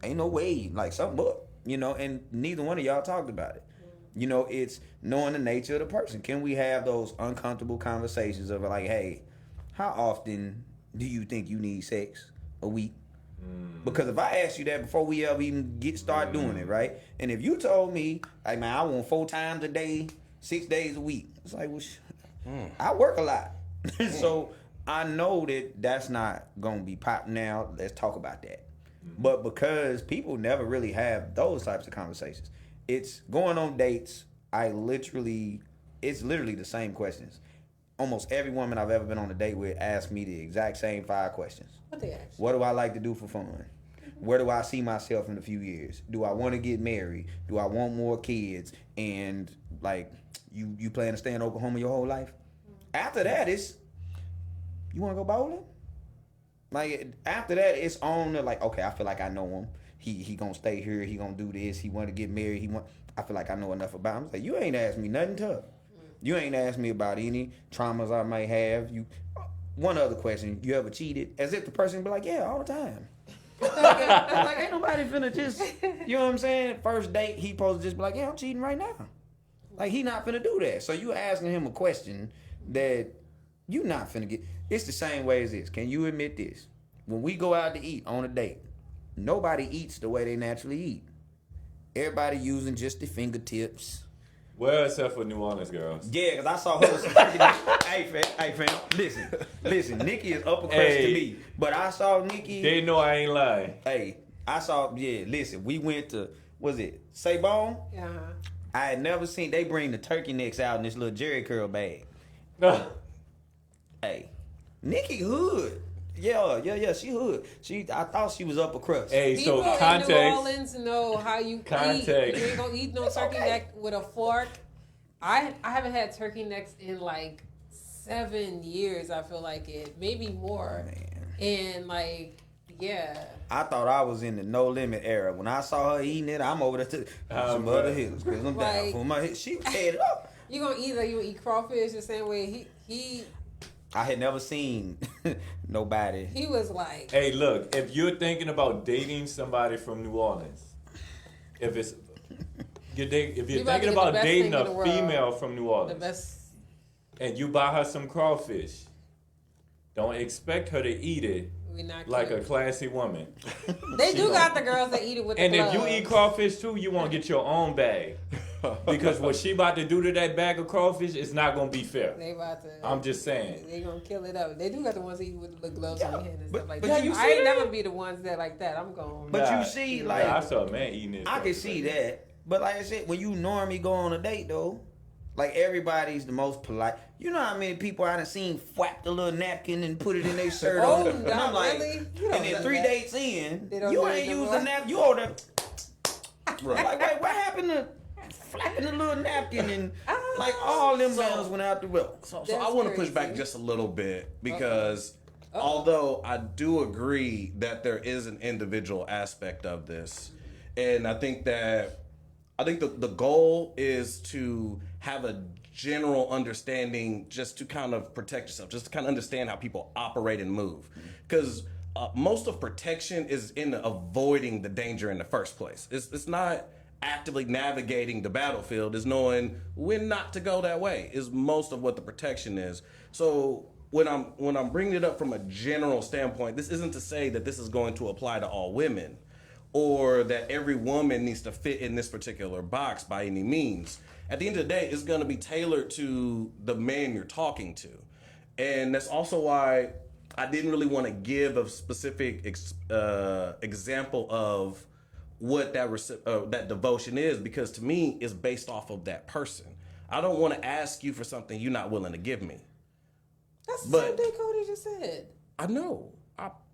Ain't no way. Like, something up. And neither one of y'all talked about it. It's knowing the nature of the person. Can we have those uncomfortable conversations of like, hey, how often do you think you need sex a week? Because if I ask you that before we ever even start doing it, right? And if you told me, like, man, I want 4 times a day, 6 days a week, it's like, well, I work a lot. So I know that that's not going to be pop now. Let's talk about that. But because people never really have those types of conversations, it's going on dates. It's literally the same questions. Almost every woman I've ever been on a date with asked me the exact same 5 questions. What they ask? What do I like to do for fun? Where do I see myself in a few years? Do I want to get married? Do I want more kids? And, like, you plan to stay in Oklahoma your whole life? After that, it's, you want to go bowling? Like, after that, it's on the, like, okay, I feel like I know him. He gonna stay here. He gonna do this. He want to get married. I feel like I know enough about him. It's like, you ain't asked me nothing tough. You ain't asked me about any traumas I might have. One other question, you ever cheated? As if the person be like, yeah, all the time. like, ain't nobody finna just, you know what I'm saying? First date, he supposed to just be like, yeah, I'm cheating right now. Like, he not finna do that. So you asking him a question that you not finna get. It's the same way as this. Can you admit this? When we go out to eat on a date, nobody eats the way they naturally eat. Everybody using just the fingertips. Well, except for New Orleans girls. Yeah, because I saw her with some turkey. Hey, fam, listen. Nikki is upper crust to me, but I saw Nikki. They know I ain't lying. Hey, listen, we went to, was it Sabon? Uh-huh. I had never seen, they bring the turkey necks out in this little Jerry curl bag. Hey, Nikki hood. Yeah, she hood. I thought she was upper crust. Hey, People so in context. New Orleans know how you Context. eat. You ain't gonna eat no turkey neck with a fork. I haven't had turkey necks in like 7 years. I feel like it, maybe more. Man. And like, yeah. I thought I was in the no limit era. When I saw her eating it, I'm over there to some other hills. Cause I'm down Like- for my hit. She ate it up. You gonna eat crawfish the same way he I had never seen nobody. he was like. Hey, look, if you're thinking about dating somebody from New Orleans, if you're You thinking about to get the about best dating thing in a the world. female from New The Orleans, best. and you buy her some crawfish, don't expect her to eat it We not like a cute. classy woman. They do got the girls that eat it with the And if you gloves. eat crawfish too, you want to get your own bag. Because what she about to do to that bag of crawfish is not going to be fair. They about to. I'm just saying. They gonna kill it up. They do got the ones that eat with the gloves on their hand and but- stuff like but that. you I see ain't that? never be the ones that like that. I'm going. But Nah, you see, nah, like, I saw a man eating it. I can see that. But like I said, when you normally go on a date though, like everybody's the most polite. You know how many people I done seen flap the little napkin and put it in their shirt Oh, on? And not I'm like, really? You don't and then do 3 that. dates in, They don't you do ain't it no using more? a napkin. You over there. Like, wait, what happened to flapping the little napkin and like all them bells went out the window? So That's I want to push crazy. back just a little bit because although I do agree that there is an individual aspect of this, and I think the goal is to have a general understanding just to kind of protect yourself, just to kind of understand how people operate and move. Because most of protection is in avoiding the danger in the first place. It's not actively navigating the battlefield, is knowing when not to go that way is most of what the protection is. So when I'm bringing it up from a general standpoint, this isn't to say that this is going to apply to all women or that every woman needs to fit in this particular box by any means. At the end of the day, it's going to be tailored to the man you're talking to. And that's also why I didn't really want to give a specific example of what that devotion is, because to me, it's based off of that person. I don't want to ask you for something you're not willing to give me. That's the But- same thing Cody just said. I know.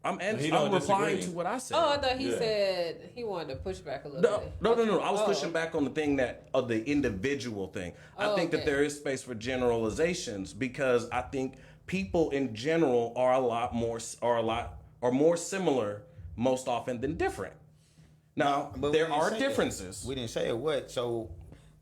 I'm He don't replying disagree. to what I said. Oh, I thought he Yeah. said he wanted to push back a little No, bit. no. I was Oh. pushing back on the thing of the individual thing. I think that okay. there is space for generalizations because I think people in general are more similar most often than different. Now, But we there didn't are say differences. that. We didn't say what. So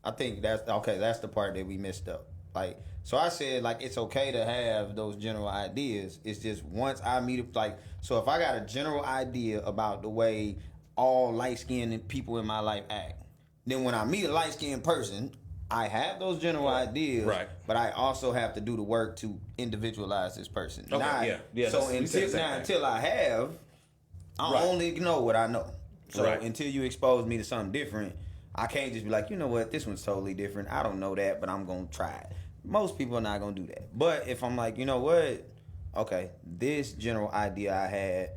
I think that's okay. That's the part that we missed up. Like, so I said, like, it's okay to have those general ideas. It's just once I meet, like, so if I got a general idea about the way all light-skinned people in my life act, then when I meet a light-skinned person, I have those general ideas, Right. but I also have to do the work to individualize this person. Okay, yeah, So we said the same thing. until I have, I Right. only know what I know. So Right. until you expose me to something different, I can't just be like, you know what, this one's totally different. I don't know that, but I'm gonna try it. Most people are not gonna do that. But if I'm like, you know what, okay, this general idea I had,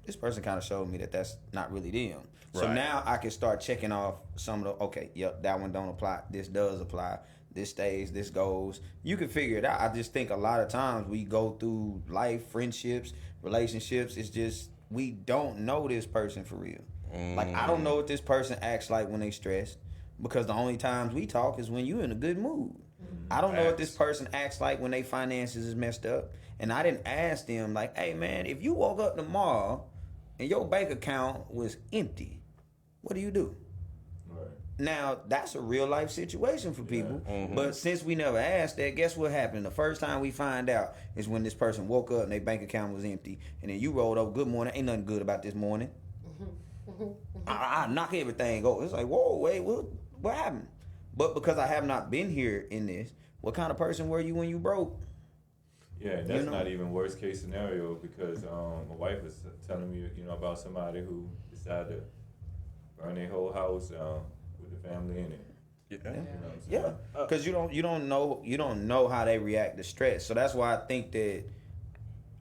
this person kind of showed me that that's not really them. So Right. now I can start checking off some of the, okay, yep, that one don't apply. This does apply. This stays, this goes. You can figure it out. I just think a lot of times we go through life, friendships, relationships. It's just, we don't know this person for real. Like, I don't know what this person acts like when they stressed, because the only times we talk is when you in a good mood. I don't know what this person acts like when they finances is messed up. And I didn't ask them, like, hey, man, if you woke up tomorrow and your bank account was empty, what do you do? Right. Now, that's a real life situation for people. But since we never asked that, guess what happened? The first time we find out is when this person woke up and their bank account was empty. And then you rolled over, good morning, ain't nothing good about this morning. I knock everything over. It's like, whoa, wait, what happened? But because I have not been here in this, What kind of person were you when you broke? Yeah, that's not even worst case scenario because my wife was telling me, about somebody who decided to burn their whole house with the family in it. Yeah, because you don't know how they react to stress. So that's why I think that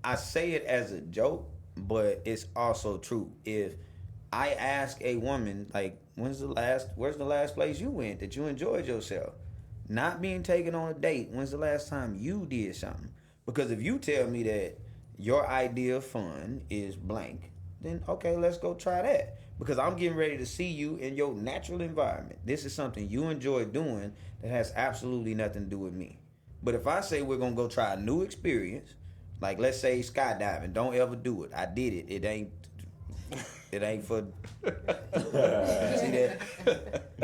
I say it as a joke, but it's also true. If I ask a woman like, where's the last place you went that you enjoyed yourself? Not being taken on a date. When's the last time you did something? Because if you tell me that your idea of fun is blank, then okay, let's go try that. Because I'm getting ready to see you in your natural environment. This is something you enjoy doing that has absolutely nothing to do with me. But if I say we're gonna go try a new experience, like let's say skydiving, don't ever do it. I did it. It ain't for see that.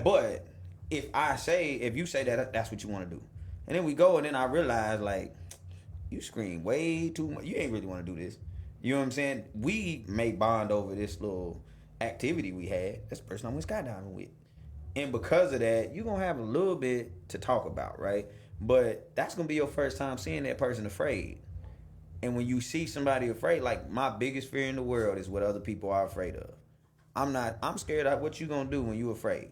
But if you say that that's what you want to do, and then we go and then I realize like you scream way too much. You ain't really want to do this. You know what I'm saying? We may bond over this little activity we had. That's the person I went skydiving with. And because of that, you're going to have a little bit to talk about, right? But that's going to be your first time seeing that person afraid. And when you see somebody afraid, like my biggest fear in the world is what other people are afraid of. I'm scared of what you going to do when you afraid.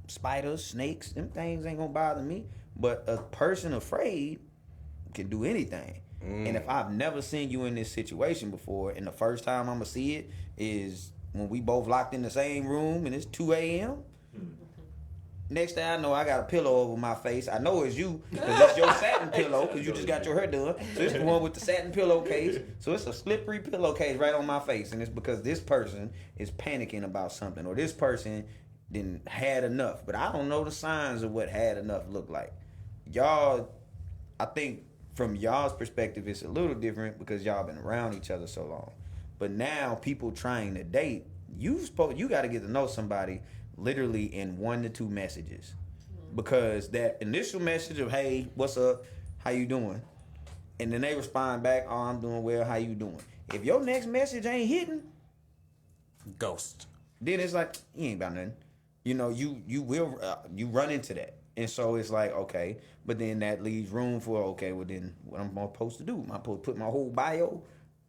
Spiders, snakes, them things ain't going to bother me. But a person afraid can do anything. And if I've never seen you in this situation before, and the first time I'm gonna see it is when we both locked in the same room and it's 2 a.m. Next thing I know, I got a pillow over my face. I know it's you because it's your satin pillow because you just got your hair done. So it's the one with the satin pillowcase. So it's a slippery pillowcase right on my face, and it's because this person is panicking about something or this person didn't had enough. But I don't know the signs of what had enough look like. Y'all, I think. From y'all's perspective, it's a little different because y'all been around each other so long. But now, people trying to date, you got to get to know somebody literally in 1 to 2 messages, because that initial message of "Hey, what's up? How you doing?" and then they respond back, "Oh, I'm doing well. How you doing?" If your next message ain't hitting, ghost. Then it's like you ain't about nothing. You will you run into that. And so it's like, okay, but then that leaves room for, okay, well then what I'm supposed to do? Am I supposed to put my whole bio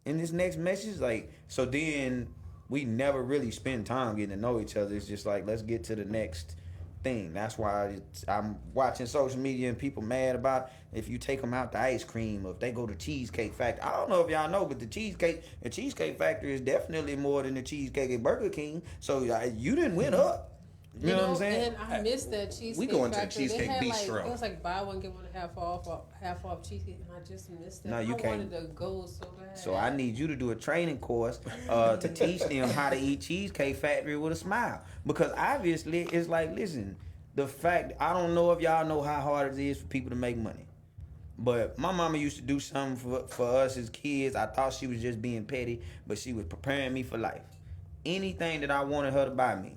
in this next message? Like, so then we never really spend time getting to know each other. It's just like, let's get to the next thing. That's why I'm watching social media and people mad about if you take them out to ice cream or if they go to Cheesecake Factory. I don't know if y'all know, but the Cheesecake Factory is definitely more than the cheesecake at Burger King. So you didn't win up. You know what I'm saying? And I missed that cheesecake. We going to the Factory. Cheesecake they had Bistro. It was like buy one get one half off cheesecake, and I just missed that. No, you I can't. wanted to go so bad. So I need you to do a training course to teach them how to eat Cheesecake Factory with a smile, because obviously it's like, listen, the fact I don't know if y'all know how hard it is for people to make money, but my mama used to do something for us as kids. I thought she was just being petty, but she was preparing me for life. Anything that I wanted her to buy me,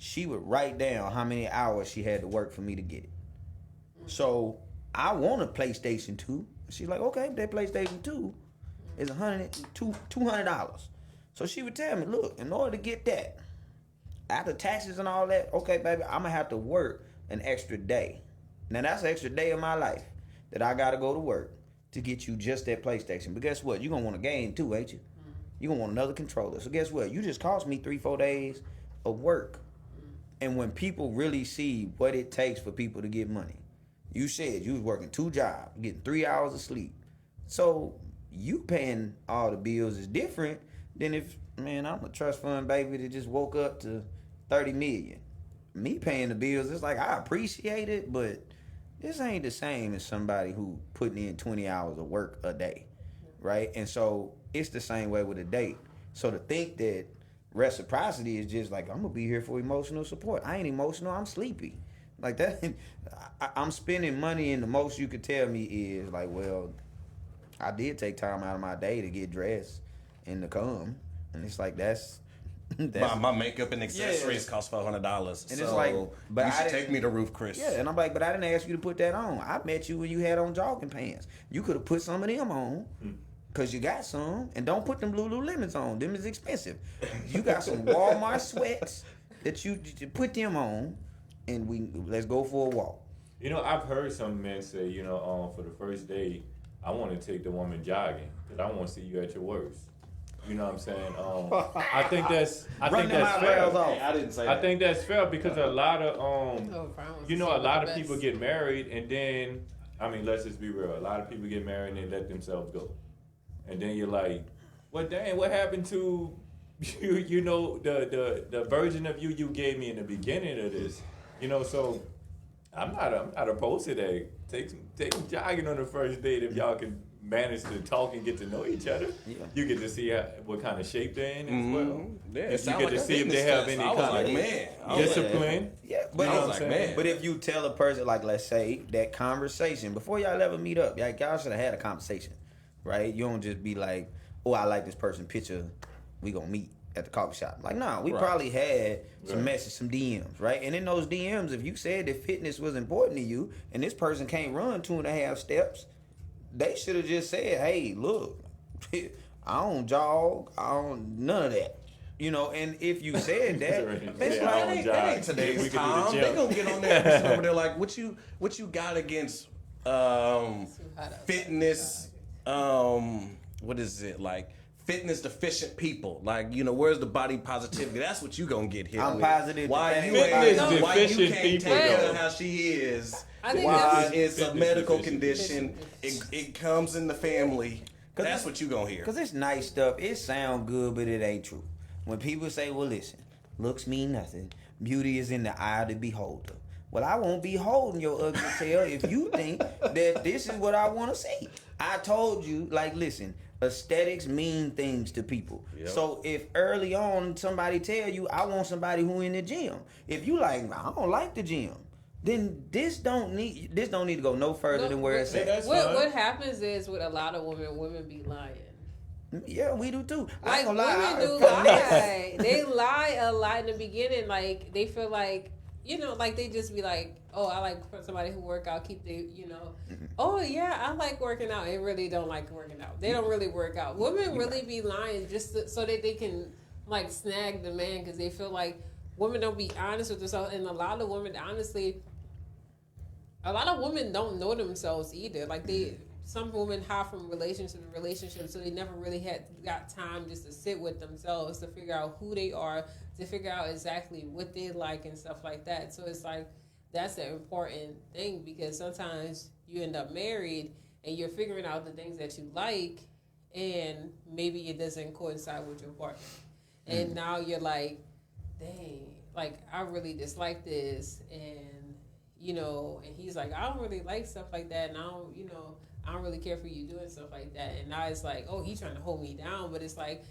she would write down how many hours she had to work for me to get it. So I want a PlayStation 2. She's like, okay, that PlayStation 2 is $200. So she would tell me, look, in order to get that, after taxes and all that, okay, baby, I'm going to have to work an extra day. Now, that's an extra day of my life that I got to go to work to get you just that PlayStation. But guess what? You're going to want a game too, ain't you? You're going to want another controller. So guess what? You just cost me 3-4 days of work. And when people really see what it takes for people to get money, you said you was working 2 jobs, getting 3 hours of sleep. So you paying all the bills is different than if, man, I'm a trust fund baby that just woke up to 30 million. Me paying the bills, it's like I appreciate it, but this ain't the same as somebody who putting in 20 hours of work a day, right? And so it's the same way with a date. So to think that reciprocity is just like, I'm gonna be here for emotional support. I ain't emotional, I'm sleepy. Like that, I'm spending money, and the most you could tell me is like, well, I did take time out of my day to get dressed and to come, and it's like that's my makeup and accessories cost $500. And it's like, but you should take me to Roof Chris. Yeah, and I'm like, but I didn't ask you to put that on. I met you when you had on jogging pants. You could have put some of them on. Cause you got some, and don't put them Lululemons on. Them is expensive. You got some Walmart sweats that you put them on, and let's go for a walk. You know, I've heard some men say, for the first date, I want to take the woman jogging because I want to see you at your worst. You know what I'm saying? I think that's fair. Hey, I didn't say that. I think that's fair because a lot of a a lot of people get married and then, I mean, let's just be real. A lot of people get married and they let themselves go, and then you're like, well, dang, what happened to you? You know, the version of you gave me in the beginning of this. So I'm not opposed to that. Take them jogging on the first date if y'all can manage to talk and get to know each other. Yeah. You get to see what kind of shape they're in as well. Yeah, it You sound get like to a see if they fitness have test. any I was kind like, of man, discipline. Yeah, but You know it's what I'm saying? But if you tell a person, like, let's say that conversation before y'all ever meet up, y'all should have had a conversation, right? You don't just be like, oh, I like this person picture, we gonna meet at the coffee shop. Like, nah, we probably had some messages, some DMs, right? And in those DMs, if you said that fitness was important to you, and this person can't run 2.5 steps, they should have just said, hey, look, I don't jog, I don't none of that. And if you said that, that's Yeah, I don't that ain't jog. today's We could do the time. gym. They gonna get on there and sit over there like, what you got against fitness? What is it like? Fitness deficient people, like where's the body positivity? That's what you gonna get here. I'm with. positive Why that you fitness ain't why you deficient can't people, take her though. how she is? I think Why that's- it's a Fitness medical deficient. condition? It comes in the family. That's what you gonna hear. Because it's nice stuff. It sound good, but it ain't true. When people say, well, listen, looks mean nothing. Beauty is in the eye of the beholder. Well, I won't be holding your ugly tail if you think that this is what I want to see. I told you, like, listen, aesthetics mean things to people. Yep. So if early on somebody tell you, I want somebody who in the gym. If you like, I don't like the gym, then this don't need to go no further than where it's at. that's fine. What happens is with a lot of women be lying. Yeah, we do too. I Like ain't gonna lie. women do lie. They lie a lot in the beginning. Like they feel like like they just be like, oh, I like somebody who work out, keep the oh yeah, I like working out. And really don't like working out. They don't really work out. Women really be lying just so that they can like snag the man because they feel like women don't be honest with themselves. And a lot of women, honestly, a lot of women don't know themselves either. Like some women hop from relationship to relationship, so they never really got time just to sit with themselves to figure out who they are, to figure out exactly what they like and stuff like that. So it's like that's an important thing because sometimes you end up married and you're figuring out the things that you like, and maybe it doesn't coincide with your partner, and now you're like, dang, like I really dislike this, and and he's like, I don't really like stuff like that, and I don't really care for you doing stuff like that. And now it's like, oh, he's trying to hold me down. But it's like,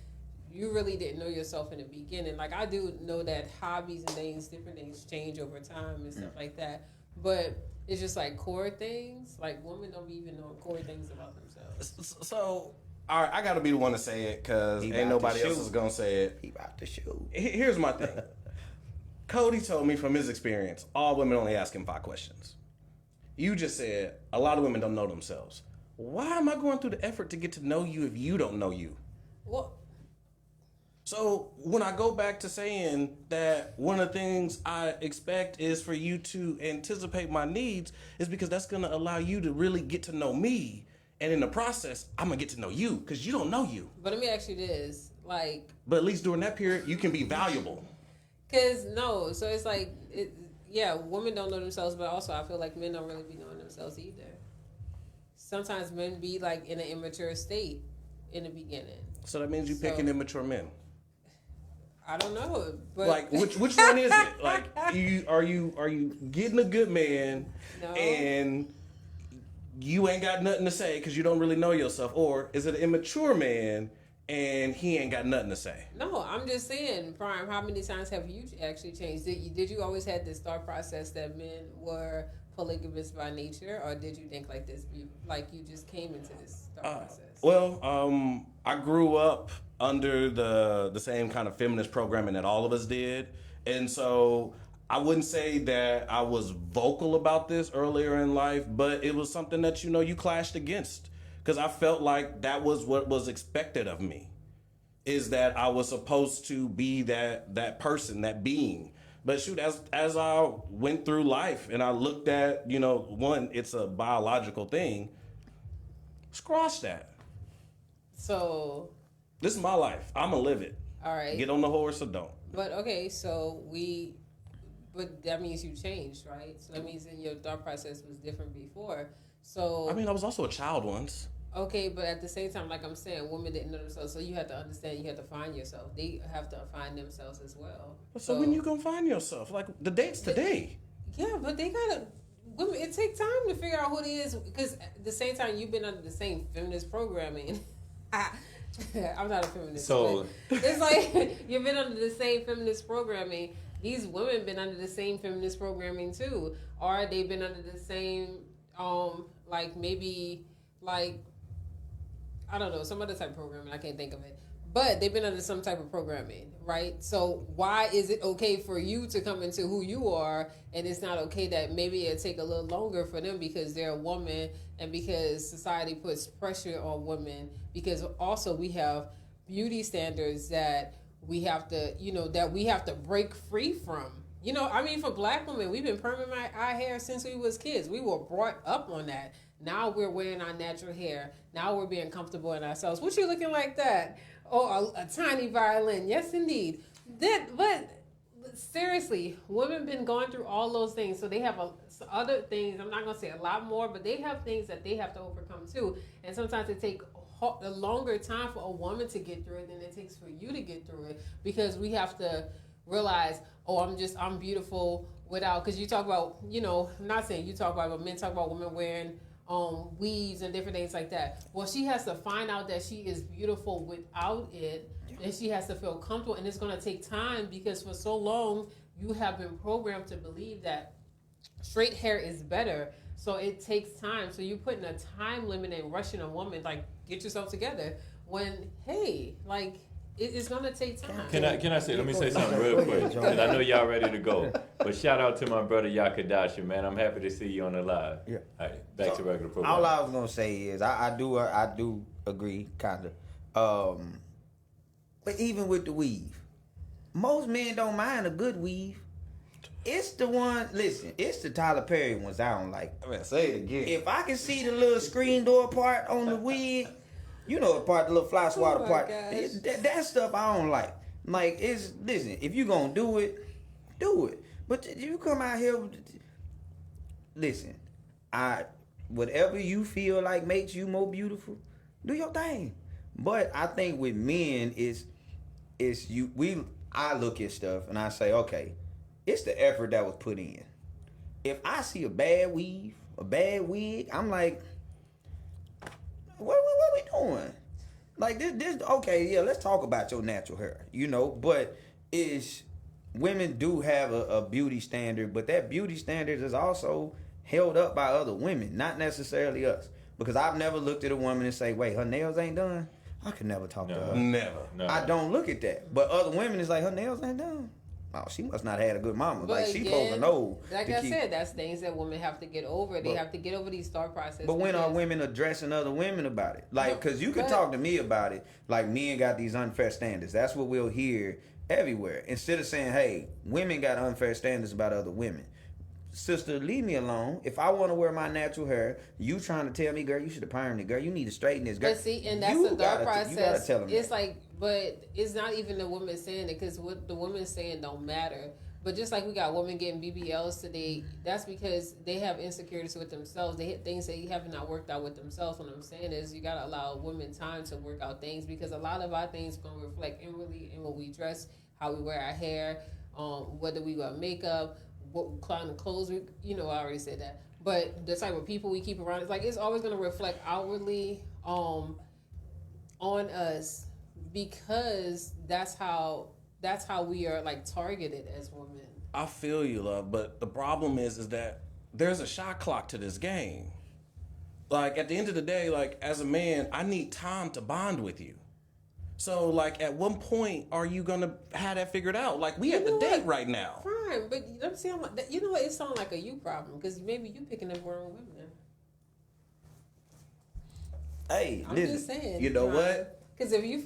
you really didn't know yourself in the beginning. Like, I do know that hobbies and things, different things change over time and stuff like that. But it's just like core things. Like, women don't even know core things about themselves. So, all right, I got to be the one to say it because He ain't about to nobody else shoot. is going to say it. He about to shoot. Here's my thing. Cody told me from his experience, all women only ask him 5 questions. You just said a lot of women don't know themselves. Why am I going through the effort to get to know you if you don't know you? Well, So when I go back to saying that one of the things I expect is for you to anticipate my needs is because that's going to allow you to really get to know me. And in the process, I'm going to get to know you because you don't know you. but let me ask you this. Like, But at least during that period, you can be valuable. so it's like, women don't know themselves, but also I feel like men don't really be knowing themselves either. Sometimes men be like in an immature state in the beginning. So that means you picking immature men. I don't know, but Like which one is it? Like are you getting a good man No. and you ain't got nothing to say because you don't really know yourself, or is it an immature man and he ain't got nothing to say? No, I'm just saying, Prime, how many times have you actually changed? Did you always have this thought process that men were polygamous by nature, or did you think like this, like you just came into this thought process? Well, I grew up under the same kind of feminist programming that all of us did, and so I wouldn't say that I was vocal about this earlier in life, but it was something that you clashed against because I felt like that was what was expected of me, is that I was supposed to be that person, that being. But shoot, as I went through life and I looked at, one, it's a biological thing. Squash that. So. This is my life. I'm gonna live it. All right. Get on the horse or don't. But okay, but that means you changed, right? So that means that your thought process was different before. So I mean, I was also a child once. Okay, but at the same time, like I'm saying, women didn't know themselves, so you have to understand. You have to find yourself. They have to find themselves as well. So when you gonna find yourself? Like the date's today. Yeah, but they gotta. Women, it takes time to figure out who it is because at the same time you've been under the same feminist programming. I'm not a feminist. So it's like you've been under the same feminist programming. These women been under the same feminist programming too, or they've been under the same, like maybe like I don't know, some other type of programming. I can't think of it, but they've been under some type of programming, right? So why is it okay for you to come into who you are, and it's not okay that maybe it take a little longer for them because they're a woman and because society puts pressure on women? Because also we have beauty standards that we have to, that we have to break free from. I mean, for black women, we've been perming our hair since we was kids. We were brought up on that. Now we're wearing our natural hair. Now we're being comfortable in ourselves. What you looking like that? Oh, a tiny violin. Yes, indeed. But seriously, women been going through all those things. So they have other things. I'm not going to say a lot more, but they have things that they have to overcome too. And sometimes it takes a longer time for a woman to get through it than it takes for you to get through it, because we have to realize, I'm beautiful without, because you talk about, I'm not saying you talk about, but men talk about women wearing weaves and different things like that. Well, she has to find out that she is beautiful without it, and she has to feel comfortable, and it's going to take time because for so long you have been programmed to believe that straight hair is better. So it takes time. So you're putting a time limit and rushing a woman, like, get yourself together. When, hey, like, it's gonna take time. Can I say? Let me say something real quick, because I know y'all ready to go. But shout out to my brother Yakadasha, man. I'm happy to see you on the live. Yeah. All right, back to regular program. All I was gonna say is I do agree, kinda. But even with the weave, most men don't mind a good weave. It's the one. Listen, it's the Tyler Perry ones I don't like. I mean, say it again. If I can see the little screen door part on the wig, the part, the little fly swatter part. That stuff I don't like. Like, listen, if you gonna do it, do it. But you come out here, listen, whatever you feel like makes you more beautiful, do your thing. But I think with men, I look at stuff and I say, okay, it's the effort that was put in. If I see a bad weave, a bad wig, I'm like, what we doing? Like this okay, yeah, let's talk about your natural hair, but women do have a beauty standard, but that beauty standard is also held up by other women, not necessarily us. Because I've never looked at a woman and say, wait, her nails ain't done? I could never talk to her. Never. I don't look at that. But other women is like, her nails ain't done. Oh, she must not have had a good mama. But like, she supposed to know. Like I said, that's things that women have to get over. They have to get over these thought processes. But when are women addressing other women about it? Like, because you can talk to me about it, like, men got these unfair standards. That's what we'll hear everywhere. Instead of saying, hey, women got unfair standards about other women. Sister, leave me alone. If I want to wear my natural hair, you trying to tell me, girl, you should have permed it, girl. You need to straighten this, girl. But see, and that's the thought process. You gotta tell them it's that. like, but it's not even the woman saying it, because what the woman saying don't matter. But just like we got women getting BBLs today, that's because they have insecurities with themselves. They hit things they have not worked out with themselves. What I'm saying is you got to allow women time to work out things, because a lot of our things going to reflect inwardly in what we dress, how we wear our hair, whether we wear makeup, what kind of clothes we, I already said that. But the type of people we keep around, it's always going to reflect outwardly on us, because that's how we are like targeted as women. I feel you, love, but the problem is that there's a shot clock to this game. Like, at the end of the day, like, as a man, I need time to bond with you. So, like, at one point, are you gonna have that figured out? Like, we at the date right now. Fine, but I'm saying, you know what? It sounds like a you problem, because maybe you picking up wrong women. Hey, I'm listen, just saying. you know what? Because if you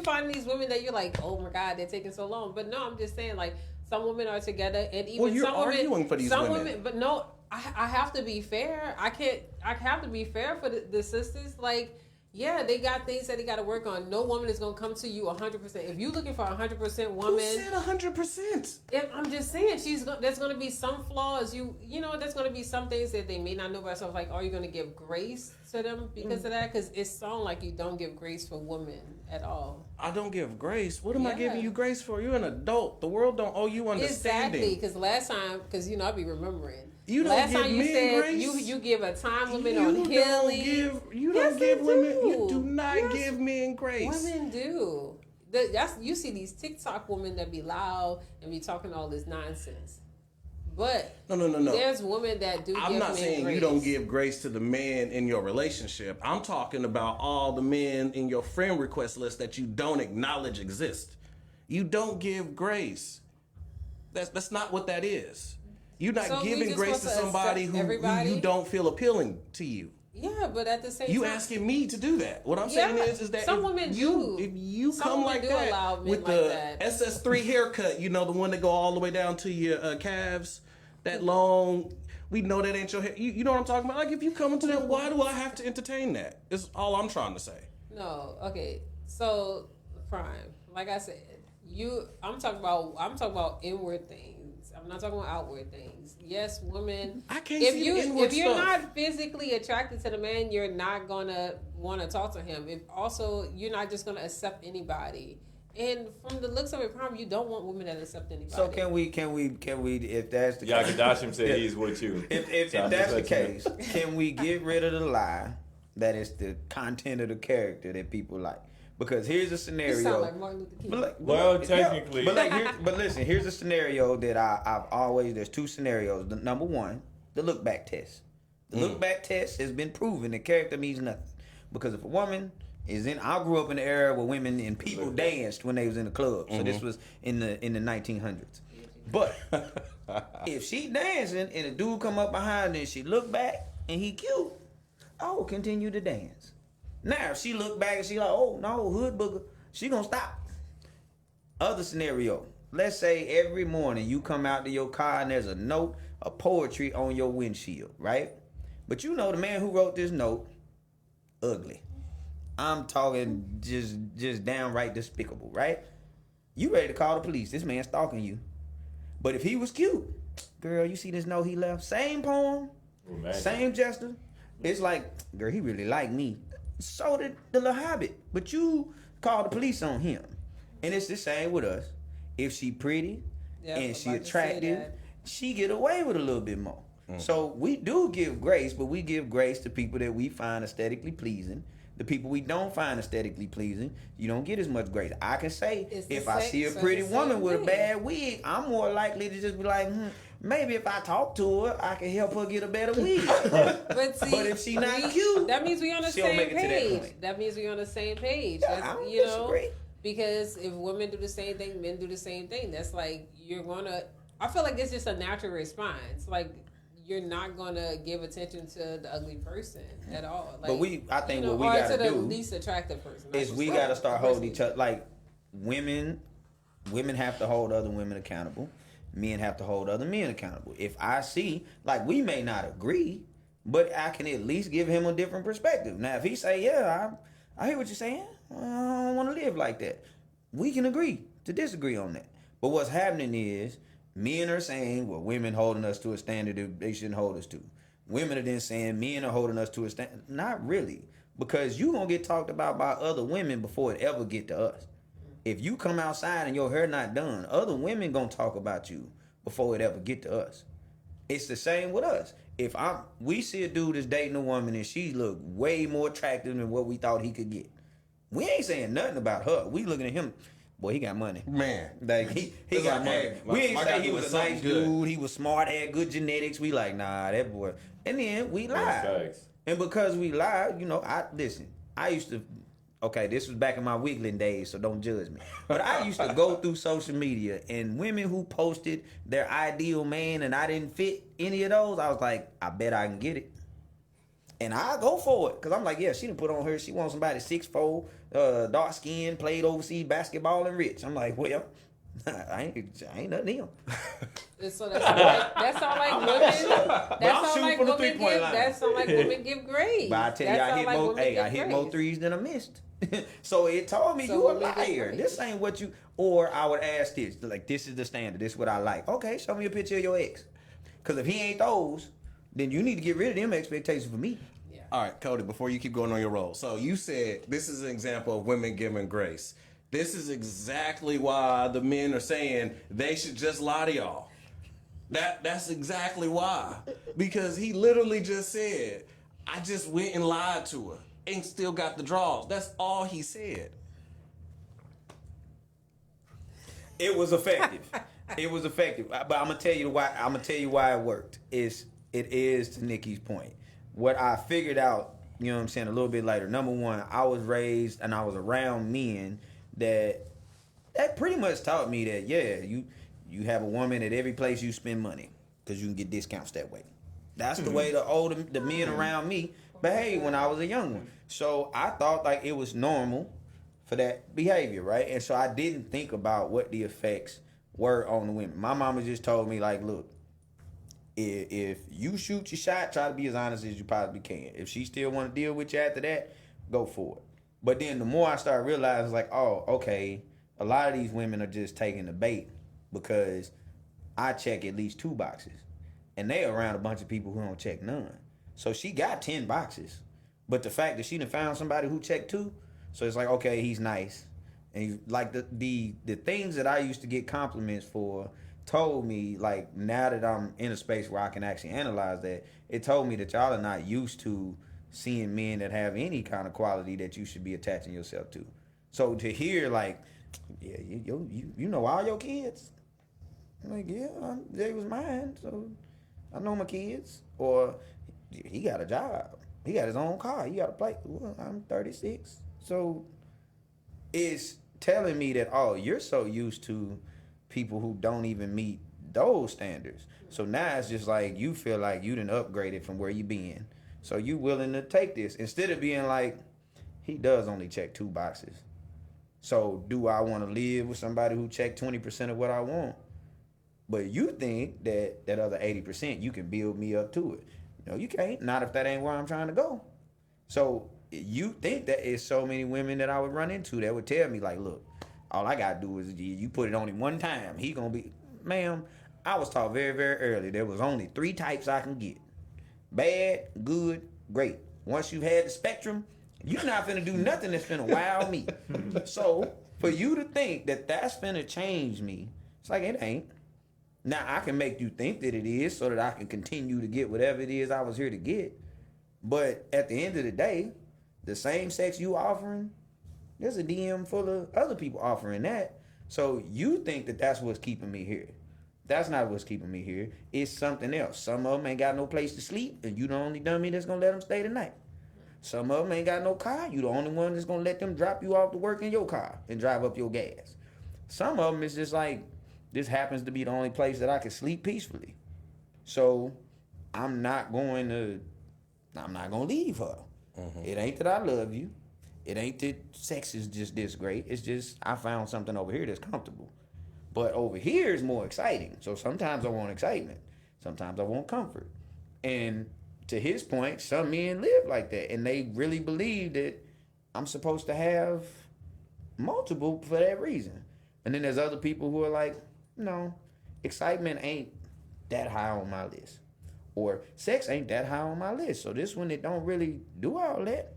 find these women that you're like, oh my God, they're taking so long. But no, I'm just saying, like, Some women are together, and even Well, you're some women, arguing for these some women. But no, I have to be fair. I can't. I have to be fair for the sisters. Like, yeah, they got things that they got to work on. No woman is gonna come to you 100%. If you're looking for 100% woman, Who said 100%? I'm just saying, there's going to be some flaws. There's going to be some things that they may not know about themselves. Like, are you going to give grace to them because of that? Because it sounds like you don't give grace for women at all. I don't give grace. What am I giving you grace for? You're an adult. The world don't owe you understanding. Exactly. Because last time, I'll be remembering. You don't last give time you men said grace. you give a time limit on healing. You Yes, don't give I women. do. You do not Yes. give men grace. Women do. You see these TikTok women that be loud and be talking all this nonsense. But No. there's women that do. I'm give not men saying grace. you don't give grace to the man in your relationship. I'm talking about all the men in your friend request list that you don't acknowledge exist. You don't give grace. That's not what that is. You're not So we giving just grace supposed to to somebody accept who everybody? you don't feel appealing to you. Yeah, but at the same You time, asking me to do that. What I'm saying is that some women do. if you Some come women like do allow that men with like the that. SS3 haircut, the one that go all the way down to your calves, that long. We know that ain't your hair. You know what I'm talking about? Like, if you come into that, why do I have to entertain that? Is all I'm trying to say. No, okay. So, Prime, like I said, I'm talking about inward things. I'm not talking about outward things. Yes, women. I can't see the inward if you're stuff. not physically attracted to the man, you're not gonna want to talk to him. If also you're not just gonna accept anybody. And from the looks of it, Prime, you don't want women that accept anybody. So can we if that's the case, Yakadashim said he's with you. if So I'm that's just the letting you case, can we get rid of the lie that it's the content of the character that people like? Because here's a scenario. You sound like Martin Luther King. Well, technically. But listen, here's a scenario that there's two scenarios. The number one, the look back test. The look back test has been proven that character means nothing. Because if a woman I grew up in the era where women and people danced when they was in the club. So this was in the 1900s. But if she dancing and a dude come up behind her and she look back and he cute, I will continue to dance. Now, if she look back and she like, oh no, hood booger, she gonna stop. Other scenario, let's say every morning you come out to your car and there's a note of poetry on your windshield, right? But you know the man who wrote this note, ugly. I'm talking just downright despicable, right? You ready to call the police. This man stalking you. But if he was cute, girl, you see this note he left? Same poem, same gesture. It's like, girl, he really like me. So did the little hobbit. But you call the police on him. And it's the same with us. If she pretty and she attractive, she get away with a little bit more. So we do give grace, but we give grace to people that we find aesthetically pleasing. The people we don't find aesthetically pleasing, you don't get as much grace. I can say, if I see a pretty woman with a bad wig, I'm more likely to just be like, maybe if I talk to her, I can help her get a better wig. But if she not cute, that means we on the she don't same make it to that page. point. That means we on the same page. Yeah, That's, I don't you disagree. know, because if women do the same thing, men do the same thing. That's like I feel like it's just a natural response. Like, you're not gonna give attention to the ugly person at all. Like, but I think what we or gotta to the do least attractive person. is we gotta start holding each other. Like, women have to hold other women accountable. Men have to hold other men accountable. If I see, like, we may not agree, but I can at least give him a different perspective. Now, if he say, yeah, I hear what you're saying, I don't want to live like that, we can agree to disagree on that. But what's happening is men are saying, well, women holding us to a standard that they shouldn't hold us to. Women are then saying men are holding us to a standard. Not really, because you gonna get talked about by other women before it ever get to us. If you come outside and your hair not done, other women gonna talk about you before it ever get to us. It's the same with us. If we see a dude that's dating a woman and she look way more attractive than what we thought he could get, we ain't saying nothing about her. We looking at him. Boy, he got money. Man. Like, he got money. Hey, We ain't my say guy he was a something nice good. dude. He was smart, had good genetics. We like, nah, that boy. And then we lied. Facts. And because we lied, I used to, okay, this was back in my wiggling days, so don't judge me. But I used to go through social media, and women who posted their ideal man and I didn't fit any of those, I was like, I bet I can get it. And I go for it, because I'm like, yeah, she done put on her. She wants somebody 6'4", dark skin, played overseas basketball and rich. I'm like, well, I ain't nothing to him. So that sound like women. That I'm sound shooting like from the women three-point give. line. That sound like women give grades. But I tell you, That I sound hit like more. women Hey, give I hit more grades. threes than I missed. So it told me So you a women get liar. grades. This ain't what you. Or I would ask this, like, this is the standard. This is what I like. Okay, show me a picture of your ex. Because if he ain't those, then you need to get rid of them expectations for me. Yeah. All right, Cody, before you keep going on your roll. So you said this is an example of women giving grace. This is exactly why the men are saying they should just lie to y'all. That's exactly why. Because he literally just said, I just went and lied to her and still got the draws. That's all he said. It was effective. It was effective. But I'm gonna tell you why. I'm gonna tell you why it worked. It is to Nikki's point. What I figured out, you know what I'm saying, a little bit later. Number one, I was raised and I was around men that pretty much taught me that you have a woman at every place you spend money because you can get discounts that way. That's the way the men around me behaved when I was a young one. So I thought like it was normal for that behavior, right? And so I didn't think about what the effects were on the women. My mama just told me like, look, if you shoot your shot, try to be as honest as you possibly can. If she still want to deal with you after that, go for it. But then the more I started realizing, like, oh, okay, a lot of these women are just taking the bait because I check at least 2 boxes. And they around a bunch of people who don't check none. So she got 10 boxes. But the fact that she done found somebody who checked 2, so it's like, okay, he's nice. And he's like the things that I used to get compliments for told me, like, now that I'm in a space where I can actually analyze that, it told me that y'all are not used to seeing men that have any kind of quality that you should be attaching yourself to. So to hear like, yeah, you know all your kids. I'm like, yeah, they was mine, so I know my kids. Or he got a job, he got his own car, he got a plate. Well, I'm 36, so it's telling me that you're so used to people who don't even meet those standards. So now it's just like you feel like you done upgraded from where you been. So you willing to take this instead of being like, he does only check 2 boxes. So do I want to live with somebody who checked 20% of what I want? But you think that other 80% you can build me up to it. No, you can't. Not if that ain't where I'm trying to go. So you think that it's so many women that I would run into that would tell me like, look, all I gotta do is you put it on him one time. He gonna be, ma'am. I was taught very, very early there was only 3 types I can get: bad, good, great. Once you've had the spectrum, you're not finna do nothing that's finna wow me. So for you to think that that's finna change me, it's like it ain't. Now I can make you think that it is so that I can continue to get whatever it is I was here to get. But at the end of the day, the same sex you offering, there's a DM full of other people offering that. So you think that that's what's keeping me here. That's not what's keeping me here. It's something else. Some of them ain't got no place to sleep, and you the only dummy that's gonna let them stay tonight. Some of them ain't got no car. You the only one that's gonna let them drop you off to work in your car and drive up your gas. Some of them is just like, this happens to be the only place that I can sleep peacefully. So I'm not going to leave her. Mm-hmm. It ain't that I love you. It ain't that sex is just this great. It's just I found something over here that's comfortable. But over here is more exciting. So sometimes I want excitement. Sometimes I want comfort. And to his point, some men live like that. And they really believe that I'm supposed to have multiple for that reason. And then there's other people who are like, no, excitement ain't that high on my list. Or sex ain't that high on my list. So this one that don't really do all that,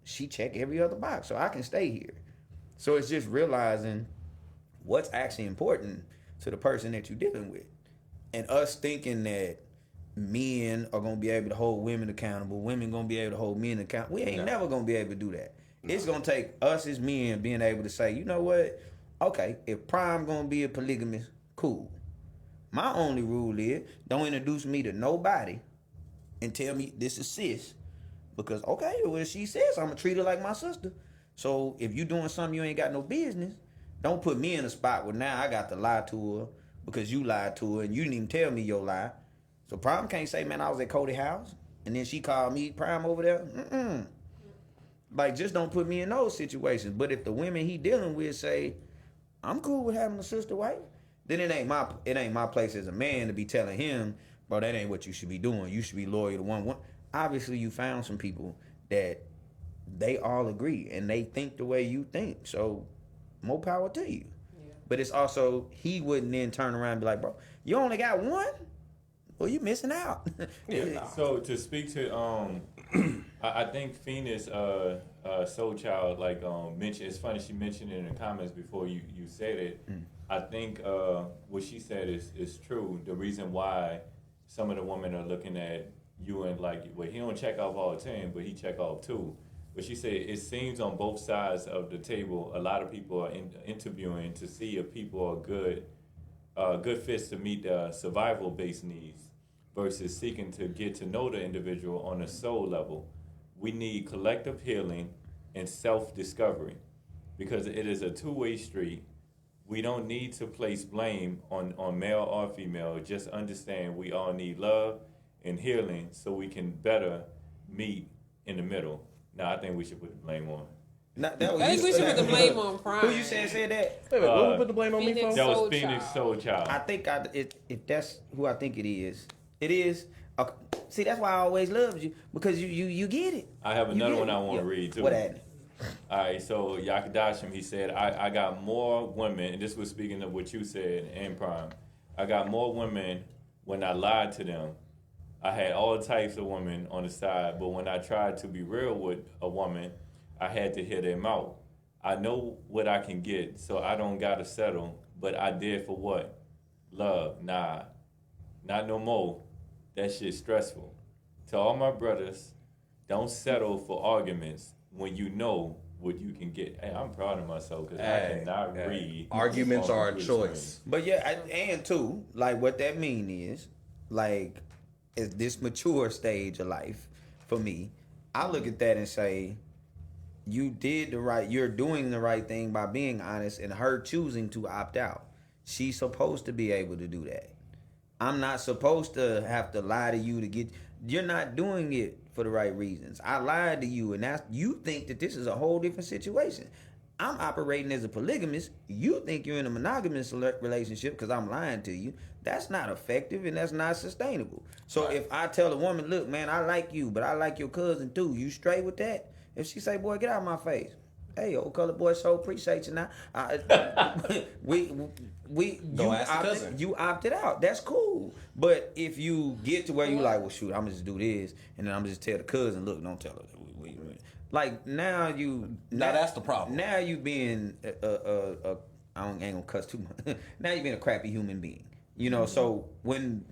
she check every other box. So I can stay here. So it's just realizing what's actually important to the person that you're dealing with. And us thinking that men are going to be able to hold women accountable, women going to be able to hold men accountable. We ain't never going to be able to do that. No. It's going to take us as men being able to say, you know what? Okay, if Prime going to be a polygamist, cool. My only rule is don't introduce me to nobody and tell me this is sis. Because, okay, well, she says I'm going to treat her like my sister. So if you doing something you ain't got no business, don't put me in a spot where now I got to lie to her because you lied to her and you didn't even tell me your lie. So Prime can't say, man, I was at Cody's house and then she called me Prime over there. Mm-mm. Like, just don't put me in those situations. But if the women he dealing with say, I'm cool with having a sister wife. Then it ain't my place as a man to be telling him, bro, that ain't what you should be doing. You should be loyal to one. Obviously, you found some people that they all agree and they think the way you think. So, more power to you. Yeah. But it's also, he wouldn't then turn around and be like, bro, you only got one? Well, you missing out. Yeah. So to speak to, I think Phoenix Soul Child mentioned. It's funny she mentioned it in the comments before you said it. I think what she said is true. The reason why some of the women are looking at you and he don't check off all 10, but he check off 2. But she said it seems on both sides of the table, a lot of people are interviewing to see if people are good fits to meet their survival-based needs versus seeking to get to know the individual on a soul level. We need collective healing and self-discovery because it is a two-way street. We don't need to place blame on male or female. Just understand we all need love and healing so we can better meet in the middle. Now, I think we should put the blame on. I think we should put the blame on Prime. Who you said that? Wait, what we put the blame on me Phoenix for? That was Soul Phoenix Child. Soul Child. I think if that's who I think it is. See, that's why I always loved you, because you get it. I have another one I want to read, too. What happened? All right, so Yakadashim, he said, I got more women, and this was speaking of what you said and Prime. I got more women when I lied to them. I had all types of women on the side, but when I tried to be real with a woman, I had to hear them out. I know what I can get, so I don't gotta settle, but I did for what? Love, nah, not no more. That shit's stressful. To all my brothers, don't settle for arguments when you know what you can get. Hey, I'm proud of myself because I cannot read. Arguments are a choice. But yeah, and too, like what that mean is, like, is this mature stage of life for me, I look at that and say, you're doing the right thing by being honest and her choosing to opt out. She's supposed to be able to do that. I'm not supposed to have to lie to you to get, you're not doing it for the right reasons. I lied to you and you think that this is a whole different situation. I'm operating as a polygamist. You think you're in a monogamous relationship because I'm lying to you. That's not effective and that's not sustainable. So if I tell a woman, look, man, I like you, but I like your cousin too. You straight with that? If she say, boy, get out of my face. Hey, old colored boy, so appreciate you now. You opted out. That's cool. But if you get to where you like, well, shoot, I'm gonna just do this, and then I'm gonna just tell the cousin, look, don't tell her. Like now that's the problem. Now you being I ain't gonna cuss too much. Now you being a crappy human being. You know, so when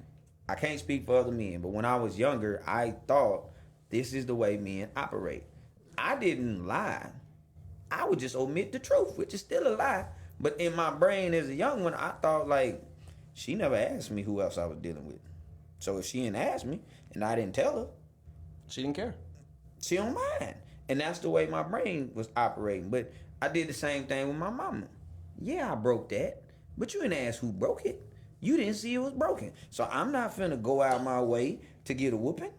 I can't speak for other men, but when I was younger, I thought this is the way men operate. I didn't lie. I would just omit the truth, which is still a lie. But in my brain as a young one, I thought like, she never asked me who else I was dealing with. So if she didn't ask me and I didn't tell her, she didn't care. She don't mind. And that's the way my brain was operating. But I did the same thing with my mama. Yeah, I broke that. But you didn't ask who broke it. You didn't see it was broken. So I'm not finna go out my way to get a whooping.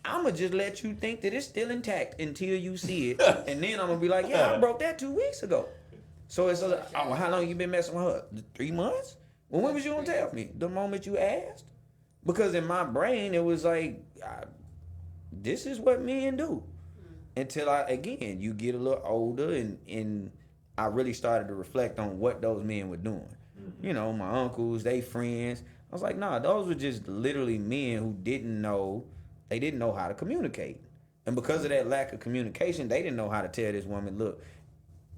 I'm going to just let you think that it's still intact until you see it. And then I'm going to be like, yeah, I broke that 2 weeks ago. So it's like, oh, how long you been messing with her? 3 months? Well, when was you going to tell me? The moment you asked? Because in my brain, it was like, this is what men do. Until you get a little older and I really started to reflect on what those men were doing. Mm-hmm. You know, my uncles, they friends. I was like, nah, those were just literally men who didn't know how to communicate. And because of that lack of communication, they didn't know how to tell this woman, look,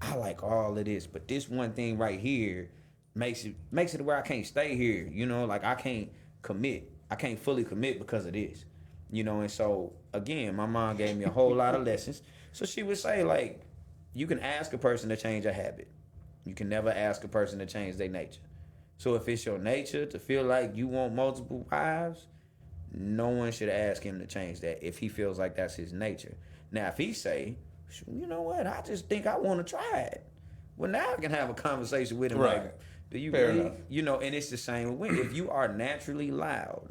I like all of this, but this one thing right here makes it where I can't stay here. You know, like I can't commit. I can't fully commit because of this. You know, and so again, my mom gave me a whole lot of lessons. So she would say, like, you can ask a person to change a habit. You can never ask a person to change their nature. So if it's your nature to feel like you want multiple wives, no one should ask him to change that if he feels like that's his nature. Now, if he say, you know what, I just think I want to try it. Well, now I can have a conversation with him. Right. Like, do you Fair really, enough. you know, and it's the same with women. If you are naturally loud,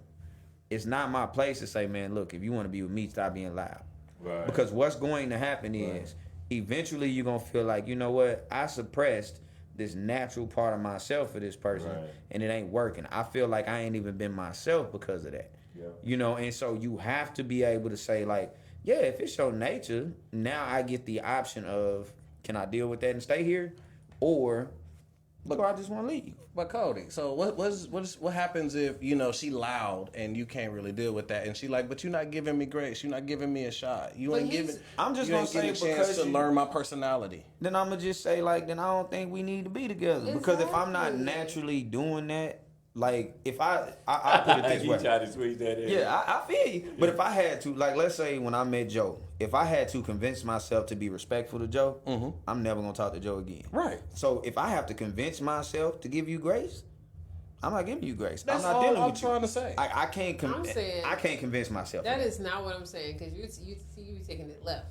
it's not my place to say, man, look, if you want to be with me, stop being loud. Right. Because what's going to happen is eventually you're going to feel like, you know what, I suppressed this natural part of myself for this person, Right. and it ain't working. I feel like I ain't even been myself because of that. Yeah. You know, and so you have to be able to say like, yeah, if it's your nature, now I get the option of, can I deal with that and stay here, or do I just want to leave? But Cody, so what happens if she loud and you can't really deal with that, and she like, but you're not giving me grace, you're not giving me a shot, you But ain't he's- giving. I'm just you gonna ain't say getting a chance because to you- learn my personality. Then I'm gonna just say like, then I don't think we need to be together, because if I'm not Exactly. naturally doing that, like if I put it this He way. tried to squeeze that in. Yeah, I feel you. But if I had to, like, let's say when I met Joe, if I had to convince myself to be respectful to Joe, I'm never gonna talk to Joe again. Right. So if I have to convince myself to give you grace, I'm not giving you grace. That's I'm not all dealing I'm with you. trying to say. I can't. I'm saying I can't convince myself. That of is not what I'm saying, because you taking it left.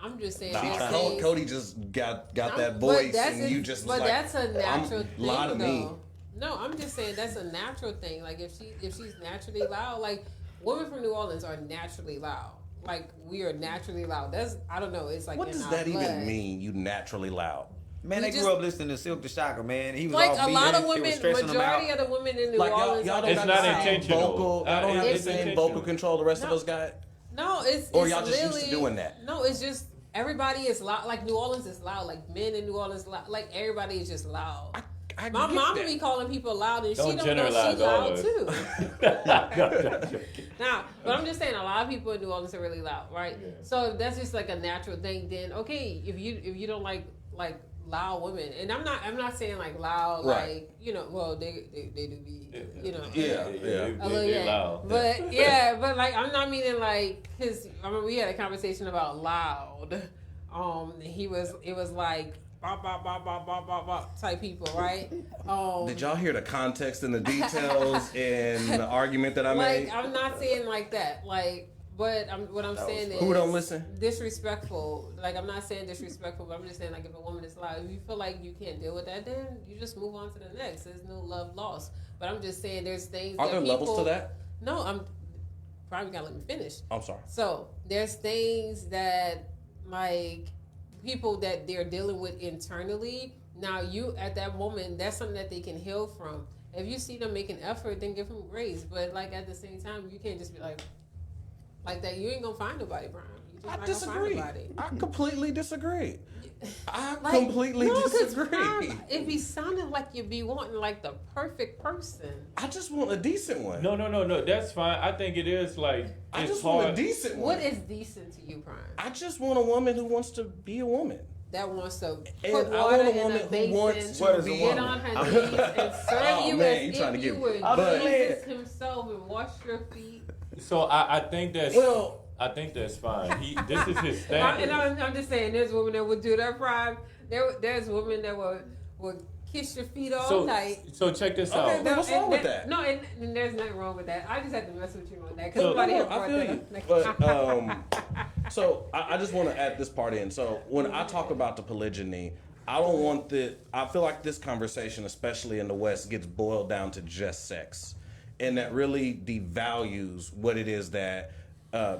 I'm just saying. Nah, there's Cody, things- Cody just got No, that but voice, that's and a- you just But like, that's a natural thing, lie to though. me. No, I'm just saying that's a natural thing. Like if she's naturally loud, like women from New Orleans are naturally loud. Like we are naturally loud. That's I don't know. It's like What in does our that blood. even mean? You naturally loud. Man, We they just- grew up listening to Silk the Shocker, man. He was Like all a beat lot in, of it was women, stressing them majority out. of the women in New Like Orleans y'all are don't It's got not the same intentional. vocal. Y'all don't have the It's same intentional. vocal control the rest of No. us got. No, it's Or it's y'all just used to literally- doing that? No, it's just everybody is loud. Like New Orleans is loud. Like men in New Orleans loud. Like everybody is just loud. I My get mom that. be calling people loud, and Don't she don't know generalize she all loud of us. too. Now, but I'm just saying, a lot of people in New Orleans are really loud, right? Yeah. So if that's just like a natural thing, then okay. If you don't like loud women, and I'm not saying like loud, Right. like well they do be Yeah. a little, They're loud. But yeah, but like I'm not meaning like because I mean we had a conversation about loud. It was like bop bop bop bop bop bop bop type people, right? Did y'all hear the context and the details in the argument that I made? Like I'm not saying like that, like. But what I'm saying is Who don't listen? Disrespectful. Like I'm not saying disrespectful, but I'm just saying like if a woman is loud, if you feel like you can't deal with that, then you just move on to the next. There's no love lost. But I'm just saying there's things. Are that there people, levels to that? No, I'm probably gotta let me finish. I'm sorry. So there's things that like people that they're dealing with internally. Now you at that moment, that's something that they can heal from. If you see them making effort, then give them grace. But like at the same time, you can't just be like that. You ain't gonna find nobody, Brian. You just I not disagree. Gonna find nobody. I completely disagree. I Like, completely no, 'cause, disagree. Brian, it be sounding like you be wanting like the perfect person. I just want a decent one. No. That's fine. I think it is like I it's just hard. want a decent one. What is decent to you, Brian? I just want a woman who wants to be a woman. That wants to And put I water want a in woman a who basin, wants What is a be get woman? on her knees and serve Oh, you man, as you if trying to you get- were But- Jesus himself and wash your feet. So I think that's Well- I think that's fine. This is his And standard. I'm just saying, there's women that would do that, Brian. There's women that would kiss your feet all night. So check this Okay, out. but what's wrong with that? No, and there's nothing wrong with that. I just had to mess with you on that because So- nobody else I brought feel that you. up. But so I just want to add this part in. So when I talk about the polygyny, I don't want I feel like this conversation, especially in the West, gets boiled down to just sex, and that really devalues what it is that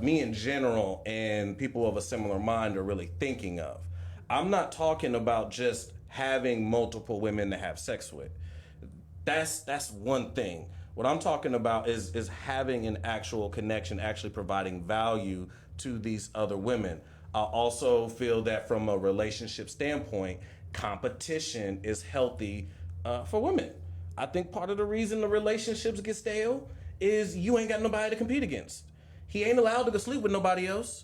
me in general and people of a similar mind are really thinking of. I'm not talking about just having multiple women to have sex with. That's one thing. What I'm talking about is having an actual connection, actually providing value to these other women. I also feel that from a relationship standpoint, competition is healthy for women. I think part of the reason the relationships get stale is you ain't got nobody to compete against. He ain't allowed to go sleep with nobody else.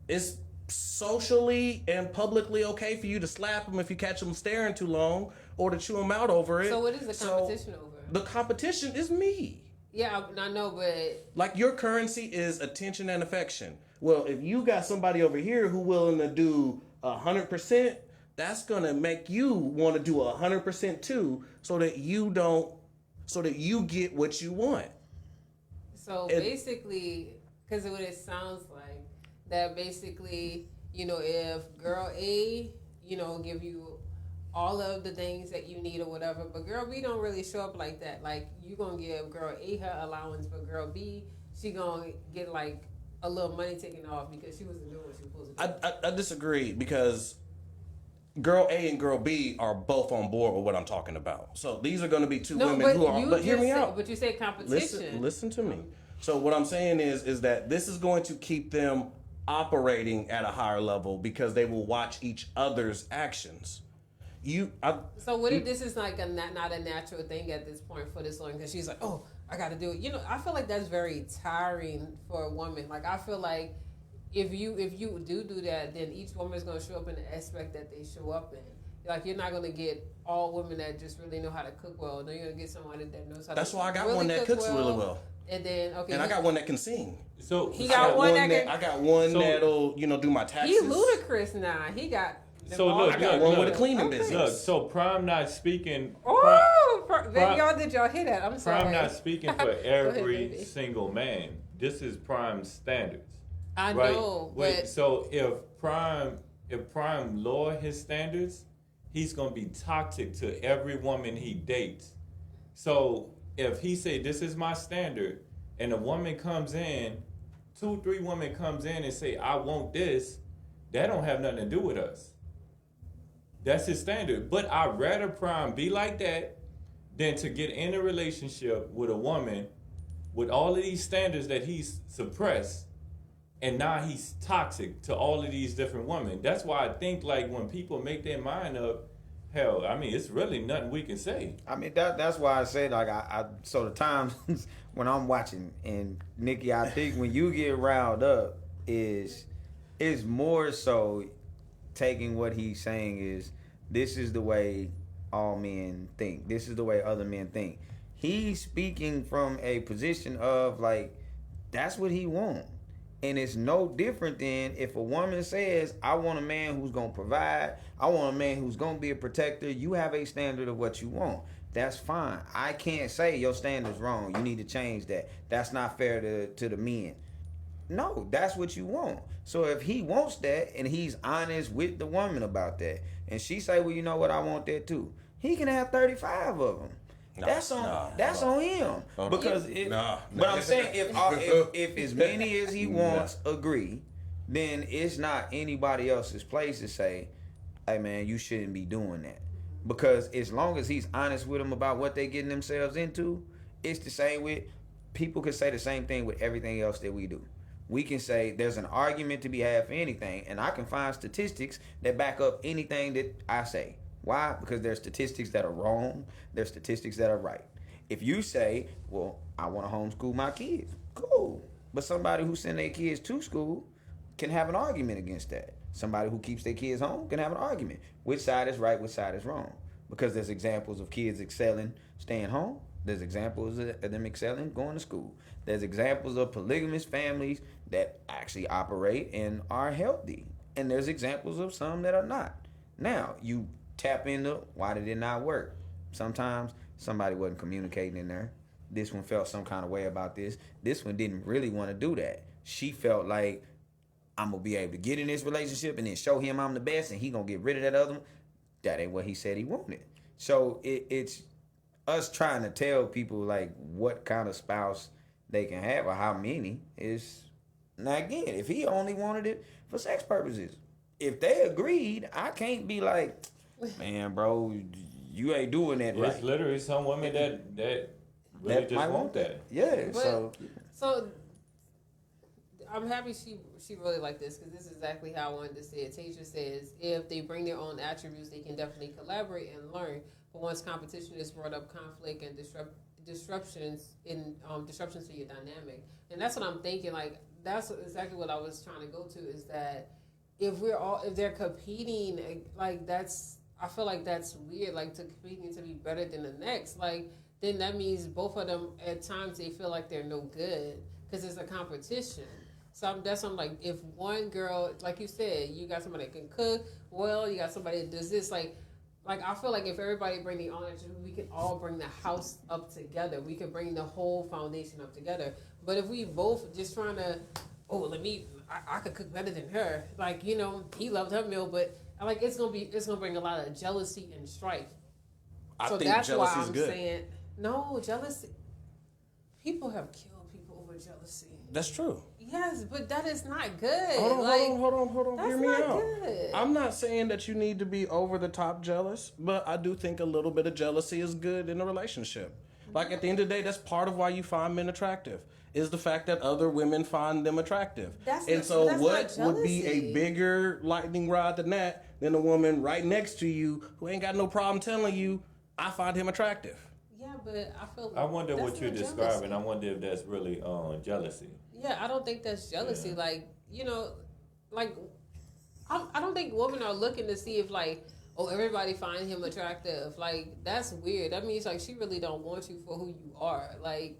It's socially and publicly okay for you to slap him if you catch him staring too long or to chew him out over it. So what is the competition over? The competition is me. Yeah, I know, but Like your currency is attention and affection. Well, if you got somebody over here who willing to do 100%, that's gonna make you want to do 100% too, so that you get what you want. so basically, because of what it sounds like, that basically, if girl A, give you all of the things that you need or whatever, but girl B don't really show up like that. Like you gonna give girl A her allowance, but girl B, she gonna get like a little money taken off because she wasn't doing what she was supposed to do. I disagree because girl A and girl B are both on board with what I'm talking about. So these are going to be two No, women but who are. you But hear just me said, out. but you said competition. Listen to me. So what I'm saying is that this is going to keep them operating at a higher level because they will watch each other's actions. So what if this is like not a natural thing at this point for this woman? Because she's like, oh, I got to do it. You know, I feel like that's very tiring for a woman. Like I feel like if you do that, then each woman is going to show up in the aspect that they show up in. Like you're not going to get all women that just really know how to cook well. No, you're going to get someone that knows how. That's to why I got really one that cooks really well. And then and I got one that can sing. So he got one that can. I got one that'll do my taxes. He ludicrous now. He got. So look, I got one with a cleaning business. Look, so Prime not speaking. Y'all did y'all hear that? I'm sorry. Prime not speaking for every single man. This is Prime's standards. I right? know. Wait, so if Prime lower his standards, he's gonna be toxic to every woman he dates. So if he say this is my standard, and a woman comes in, 2-3 women comes in and say I want this, that don't have nothing to do with us. That's his standard. But I'd rather Prime be like that than to get in a relationship with a woman with all of these standards that he's suppressed, and now he's toxic to all of these different women. That's why I think like when people make their mind up, hell, I mean, it's really nothing we can say. I mean, that's why I say like I so the times when I'm watching, and Nikki, I think when you get riled up is more so taking what he's saying is this is the way all men think. This is the way other men think. He's speaking from a position of like that's what he wants. And it's no different than if a woman says, I want a man who's going to provide. I want a man who's going to be a protector. You have a standard of what you want. That's fine. I can't say your standard's wrong. You need to change that. That's not fair to the men. No, that's what you want. So if he wants that and he's honest with the woman about that, and she say, well, you know what, I want that too. He can have 35 of them. That's on him. Because but I'm saying if as many as he wants agree, then it's not anybody else's place to say, hey man, you shouldn't be doing that. Because as long as he's honest with them about what they getting themselves into, it's the same with people can say the same thing with everything else that we do. We can say there's an argument to be had for anything, and I can find statistics that back up anything that I say. Why? Because there's statistics that are wrong. There's statistics that are right. If you say, well, I want to homeschool my kids, cool. But somebody who send their kids to school can have an argument against that. Somebody who keeps their kids home can have an argument. Which side is right, which side is wrong? Because there's examples of kids excelling staying home. There's examples of them excelling going to school. There's examples of polygamous families that actually operate and are healthy. And there's examples of some that are not. Now, you tap into why did it not work? Sometimes somebody wasn't communicating in there. This one felt some kind of way about this. This one didn't really want to do that. She felt like I'm going to be able to get in this relationship and then show him I'm the best and he going to get rid of that other one. That ain't what he said he wanted. So it's us trying to tell people like what kind of spouse they can have or how many is, now again, if he only wanted it for sex purposes, if they agreed, I can't be like, man, bro, you ain't doing that right. There's literally some women that really just might want that. Yeah, but, so I'm happy she really like this because this is exactly how I wanted to say it. Tasia says if they bring their own attributes, they can definitely collaborate and learn. But once competition is brought up, conflict and disruptions to your dynamic, and that's what I'm thinking. Like that's exactly what I was trying to go to is that if they're competing, like I feel like that's weird. Like to competing to be better than the next, like then that means both of them at times they feel like they're no good because it's a competition. So that's why I'm like, if one girl, like you said, you got somebody that can cook well, you got somebody that does this, like I feel like if everybody bring their own attributes, we can all bring the house up together. We can bring the whole foundation up together. But if we both just trying to, I could cook better than her. Like, you know, he loved her meal, but like it's gonna bring a lot of jealousy and strife. I so think that's jealousy why is I'm good. saying no jealousy. People have killed people over jealousy. That's true. Yes, but that is not good. Hold on. That's Hear me not out. good. I'm not saying that you need to be over the top jealous, but I do think a little bit of jealousy is good in a relationship. Like at the end of the day, that's part of why you find men attractive. Is the fact that other women find them attractive. That's what not would be a jealousy. bigger lightning rod than a woman right next to you who ain't got no problem telling you, I find him attractive. Yeah, but I feel. I wonder that's what you're not describing. jealousy. I wonder if that's really jealousy. Yeah, I don't think that's jealousy. Yeah. Like, like I don't think women are looking to see if like, oh, everybody find him attractive. Like, that's weird. That means like she really don't want you for who you are. Like,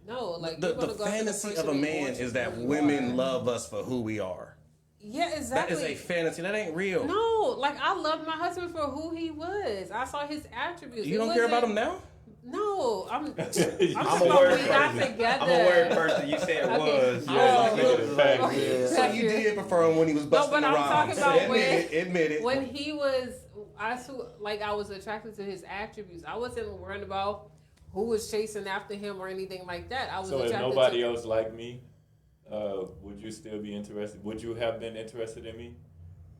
no, like The you're gonna go after fantasy person of a who man wants you is for that who you women are. love us for who we are. Yeah, exactly. That is a fantasy. That ain't real. No, like I loved my husband for who he was. I saw his attributes. You don't care about him now? No, I'm I'm talking a about word we not person. together. I'm a word person. You said Okay. was. Oh, So you did prefer him when he was busting but the I'm rhymes. talking about Admit it. when he was, I was attracted to his attributes. I wasn't worried about who was chasing after him or anything like that. I was So if attracted nobody to, else liked me, would you still be interested? Would you have been interested in me?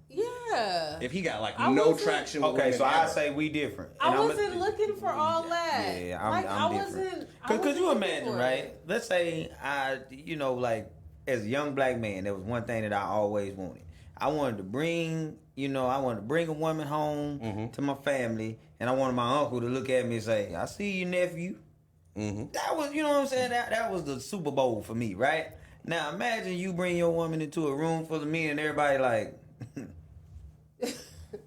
Yeah. If he got like I no wasn't- traction with Okay, women so I ever. say we different. I wasn't looking for all that. Yeah, like, I'm I different. wasn't. Cause you looking imagine, for right? it. Let's say like as a young black man, there was one thing that I always wanted. I wanted to bring a woman home to my family, and I wanted my uncle to look at me and say, "I see you, nephew." That was, you know what I'm saying? That was the Super Bowl for me, right? Now imagine you bring your woman into a room full of men and everybody like.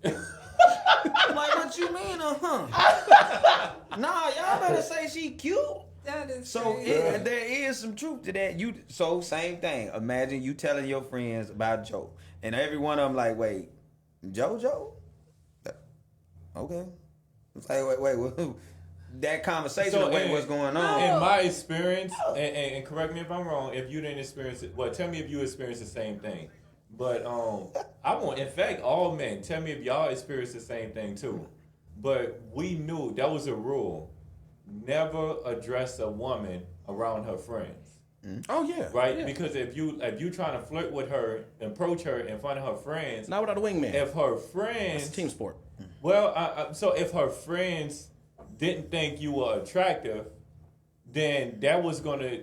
I'm like, what you mean, Nah, y'all better say she cute. That is So crazy. there is some truth to that. So same thing. Imagine you telling your friends about Joe, and every one of them like, wait, JoJo? Okay. It's like, wait. That conversation, So, what's going on? In my experience, and correct me if I'm wrong, if you didn't experience it, well, tell me if you experienced the same thing. But in fact, all men, tell me if y'all experienced the same thing too. But we knew that was a rule: never address a woman around her friends. Oh yeah, Right? Yeah. Because if you trying to flirt with her, approach her in front of her friends, Not without a wingman. if her friends, It's a team sport. well, so if her friends didn't think you were attractive, then that was gonna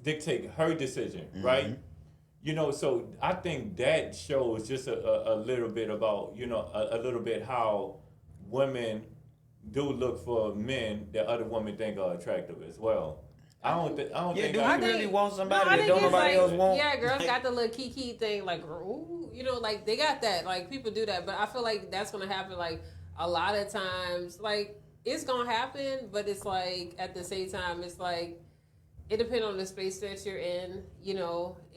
dictate her decision, right? So I think that shows just a little bit about a little bit how women do look for men that other women think are attractive as well. I don't think Do I you really want somebody I that think don't it's nobody like, else want? yeah, girls got the little kiki thing, like, ooh, like they got that. Like people do that, but I feel like that's gonna happen. Like a lot of times, like it's gonna happen, but it's like at the same time, it's like it depends on the space that you're in,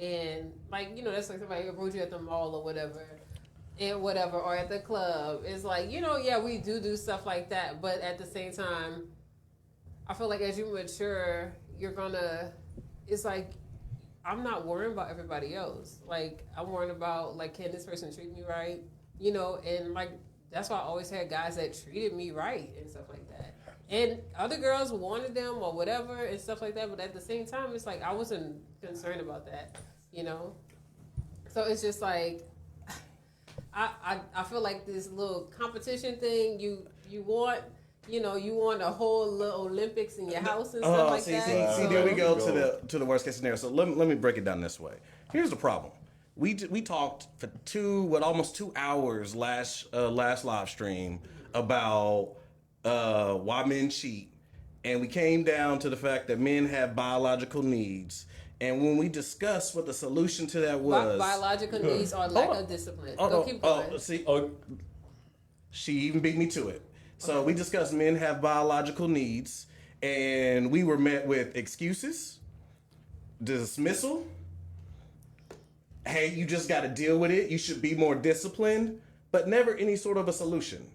and like that's like somebody approach you at the mall or whatever. Or at the club. It's like, yeah, we do stuff like that, but at the same time, I feel like as you mature, it's like, I'm not worrying about everybody else. Like, I'm worrying about, like, can this person treat me right? And, like, that's why I always had guys that treated me right and stuff like that. And other girls wanted them or whatever and stuff like that, but at the same time, it's like, I wasn't concerned about that, So it's just like, I feel like this little competition thing, you want... you want a whole little Olympics in your house and stuff like that. See, there we go to the worst case scenario. So let me break it down this way. Here's the problem. We talked for almost 2 hours last live stream about why men cheat, and we came down to the fact that men have biological needs. And when we discussed what the solution to that was, biological needs or lack of discipline. Keep going. She even beat me to it. So we discussed men have biological needs, and we were met with excuses, dismissal. Hey, you just got to deal with it. You should be more disciplined, but never any sort of a solution.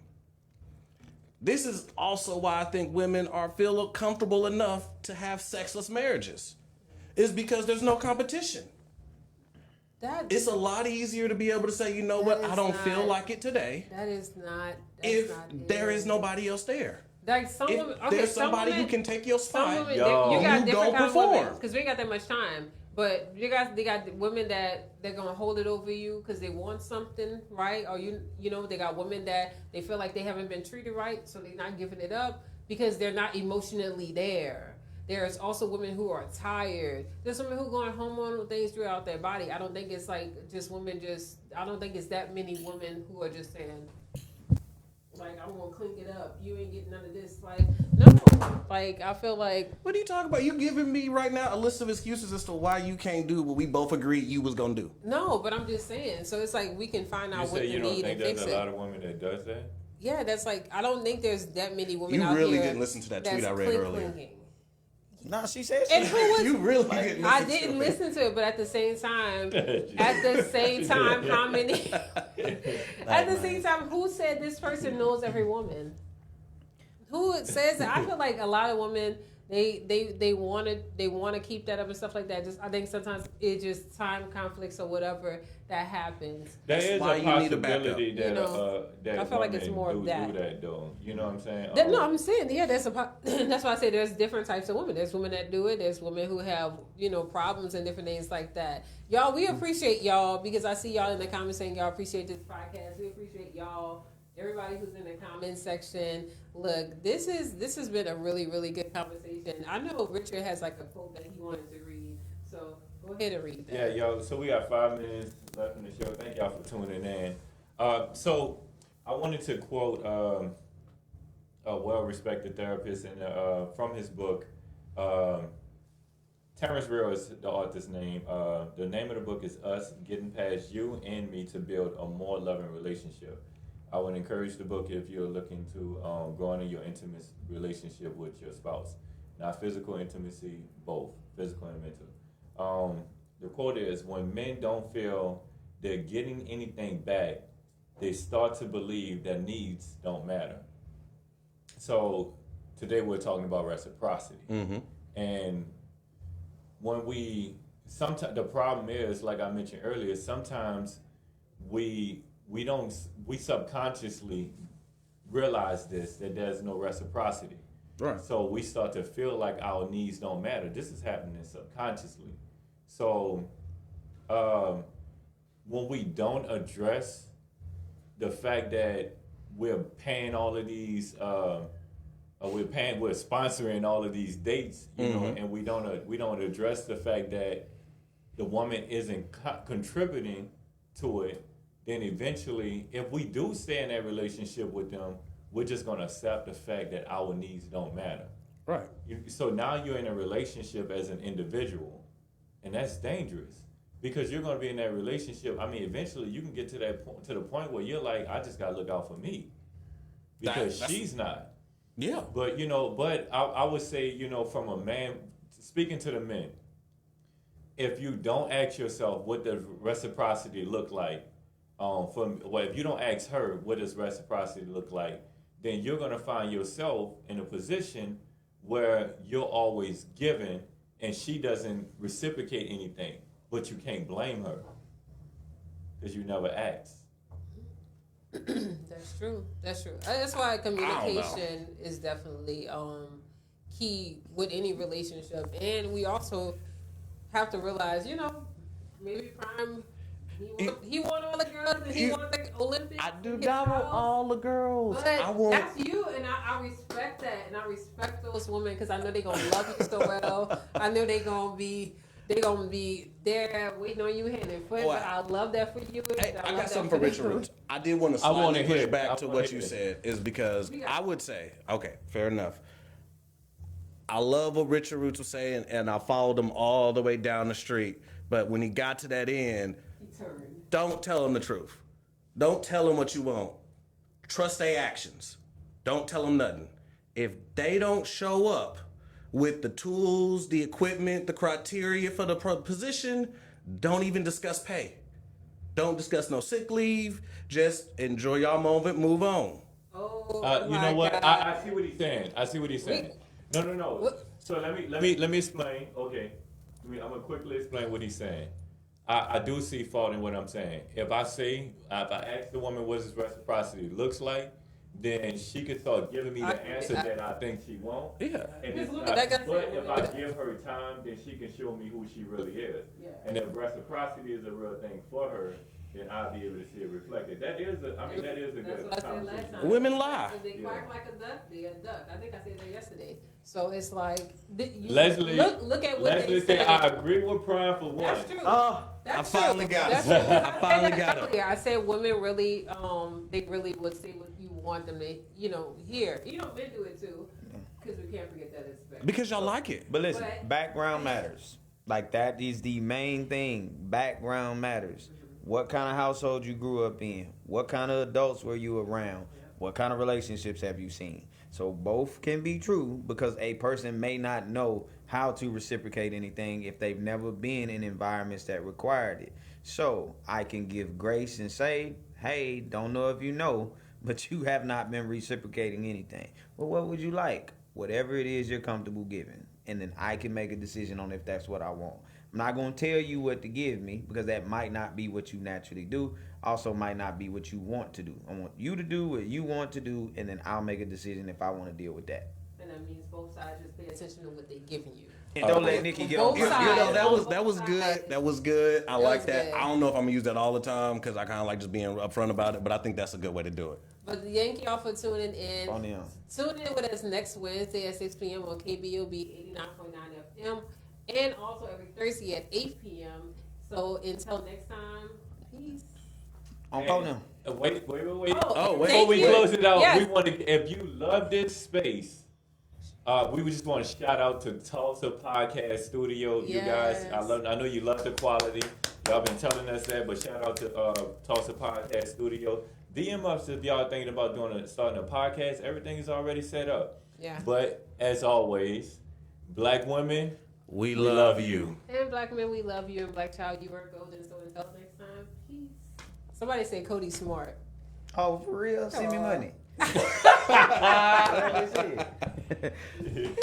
This is also why I think women feel comfortable enough to have sexless marriages. Is because there's no competition. It's a lot easier to be able to say, you know what, I don't feel like it today. That is not. If there is nobody else there. Like some If women, okay, there's some somebody women, who can take your some spot, women, Yo. you got you different go kinds of women perform. because we ain't got that much time. But they got women that they're gonna hold it over you because they want something, right? Or you know, they got women that they feel like they haven't been treated right, so they're not giving it up because they're not emotionally there. There's also women who are tired. There's women who are going hormonal things throughout their body. I don't think it's like just women. I don't think it's that many women who are just saying, like, I'm gonna clean it up. You ain't getting none of this. Like, no. Like, I feel like What are you talking about? You giving me right now a list of excuses as to why you can't do what we both agreed you was gonna do. no, but I'm just saying. So it's like we can find You out what say the you don't need think and there's fix a lot it. of women that does that? Yeah, that's like I don't think there's that many women You out really here. didn't listen to that tweet that's I read earlier. clinging. Nah, she said And who was? You really didn't listen I to didn't it. listen to it, but at the same time, how many? At the same time, who said this person knows every woman? Who says that? I feel like a lot of women they want to keep that up and stuff like that. Just I think sometimes it just time conflicts or whatever that happens. There is why a you need a possibility backup. that You know, that I feel like it's women more of do that. that though. You know what I'm saying? No, I'm saying that's that's why I say there's different types of women. There's women that do it. There's women who have problems and different things like that. Y'all, we appreciate y'all because I see y'all in the comments saying y'all appreciate this podcast. We appreciate y'all. Everybody who's in the comment section, look, this has been a really, really good conversation. I know Richard has like a quote that he wanted to read, so go ahead and read that. Yeah, yo. So we got 5 minutes left in the show. Thank y'all for tuning in. So I wanted to quote a well-respected therapist from his book. Terrence Real is the author's name. The name of the book is Us: Getting Past You and Me to Build a More Loving Relationship. I would encourage the book if you're looking to grow into your intimate relationship with your spouse. Not physical intimacy, both physical and mental. The quote is, when men don't feel they're getting anything back, they start to believe that needs don't matter. So today we're talking about reciprocity. Mm-hmm. And when sometimes the problem is, like I mentioned earlier, sometimes we subconsciously realize that there's no reciprocity. Right. So we start to feel like our needs don't matter. This is happening subconsciously. So when we don't address the fact that we're paying all of these, we're sponsoring all of these dates, you know, and we don't address the fact that the woman isn't contributing to it, then eventually, if we do stay in that relationship with them, we're just going to accept the fact that our needs don't matter. Right. So now you're in a relationship as an individual, and that's dangerous because you're going to be in that relationship. I mean, eventually you can get to the point where you're like, I just got to look out for me because she's not. Yeah. But I would say, from a man, speaking to the men, if you don't ask yourself what does reciprocity look like, if you don't ask her what does reciprocity look like, then you're going to find yourself in a position where you're always giving and she doesn't reciprocate anything, but you can't blame her because you never asked. That's true. That's why communication is definitely key with any relationship, and we also have to realize, maybe Prime. He won all the girls and he won the Olympics. I do not want all the girls. But that's you, and I respect that, and I respect those women because I know they're gonna love you so well. I know they're gonna be there waiting on you hand and foot. But I love that for you. Hey, I got something for Richard Roots. I did want to slightly push back to what you said, is because I would say, okay, fair enough. I love what Richard Roots was saying, and I followed him all the way down the street. But when he got to that end, don't tell him the truth. Don't tell them what you want. Trust their actions. Don't tell them nothing. If they don't show up with the tools, the equipment, the criteria for the position, don't even discuss pay. Don't discuss no sick leave. Just enjoy your moment, move on. You know what? I see what he's saying. No. What? So let me explain. Okay. I'm gonna quickly explain what he's saying. I do see fault in what I'm saying. If I ask the woman what his reciprocity looks like, then she can start giving me the answer that I think she wants. Yeah. And it's Look not, at that guy. but if I give her time, then she can show me who she really is. Yeah. And if reciprocity is a real thing for her, then I'll be able to see it reflected. That is a good That's what I said last conversation. time. Women lie. If they quack like a duck, they a duck. I think I said that yesterday. So it's like Leslie, look at what Leslie they said, say. I agree with Prime for one. That's true. I That's finally true. got That's it. true. I finally got it. Earlier, I said women really, they really would say what you want them to, hear. Men do it too, because we can't forget that it's better. Because y'all like it. But listen, But- background matters. Like that is the main thing. Background matters. What kind of household you grew up in? What kind of adults were you around? What kind of relationships have you seen? So both can be true because a person may not know how to reciprocate anything if they've never been in environments that required it. So I can give grace and say, hey, don't know if you know, but you have not been reciprocating anything. Well, what would you like? Whatever it is you're comfortable giving. And then I can make a decision on if that's what I want. I'm not going to tell you what to give me because that might not be what you naturally do. Also might not be what you want to do. I want you to do what you want to do, and then I'll make a decision if I want to deal with that. And that means both sides just pay attention to what they're giving you. And don't let Nikki get Both on sides. That was good. That was good. I like was that. good. I don't know if I'm gonna use that all the time because I kind of like just being upfront about it. But I think that's a good way to do it. But thank y'all for tuning in. On them. Tune in with us next Wednesday at 6 p.m. on KBOB 89.9 FM. And also every Thursday at 8 p.m. So until next time, peace. On phone them. Wait. Oh, wait. Before thank we you. close it out, Yes. we want to. If you love this space, we would just want to shout out to Tulsa Podcast Studio. You guys, Yes. I know you love the quality. Y'all been telling us that, but shout out to Tulsa Podcast Studio. DM us if y'all thinking about starting a podcast. Everything is already set up. Yeah. But as always, Black women, We love you. And black men, we love you. And black child, you are golden. So until next time, peace. Somebody say Cody's smart. Oh, for real? Send me on. money. Let me see it.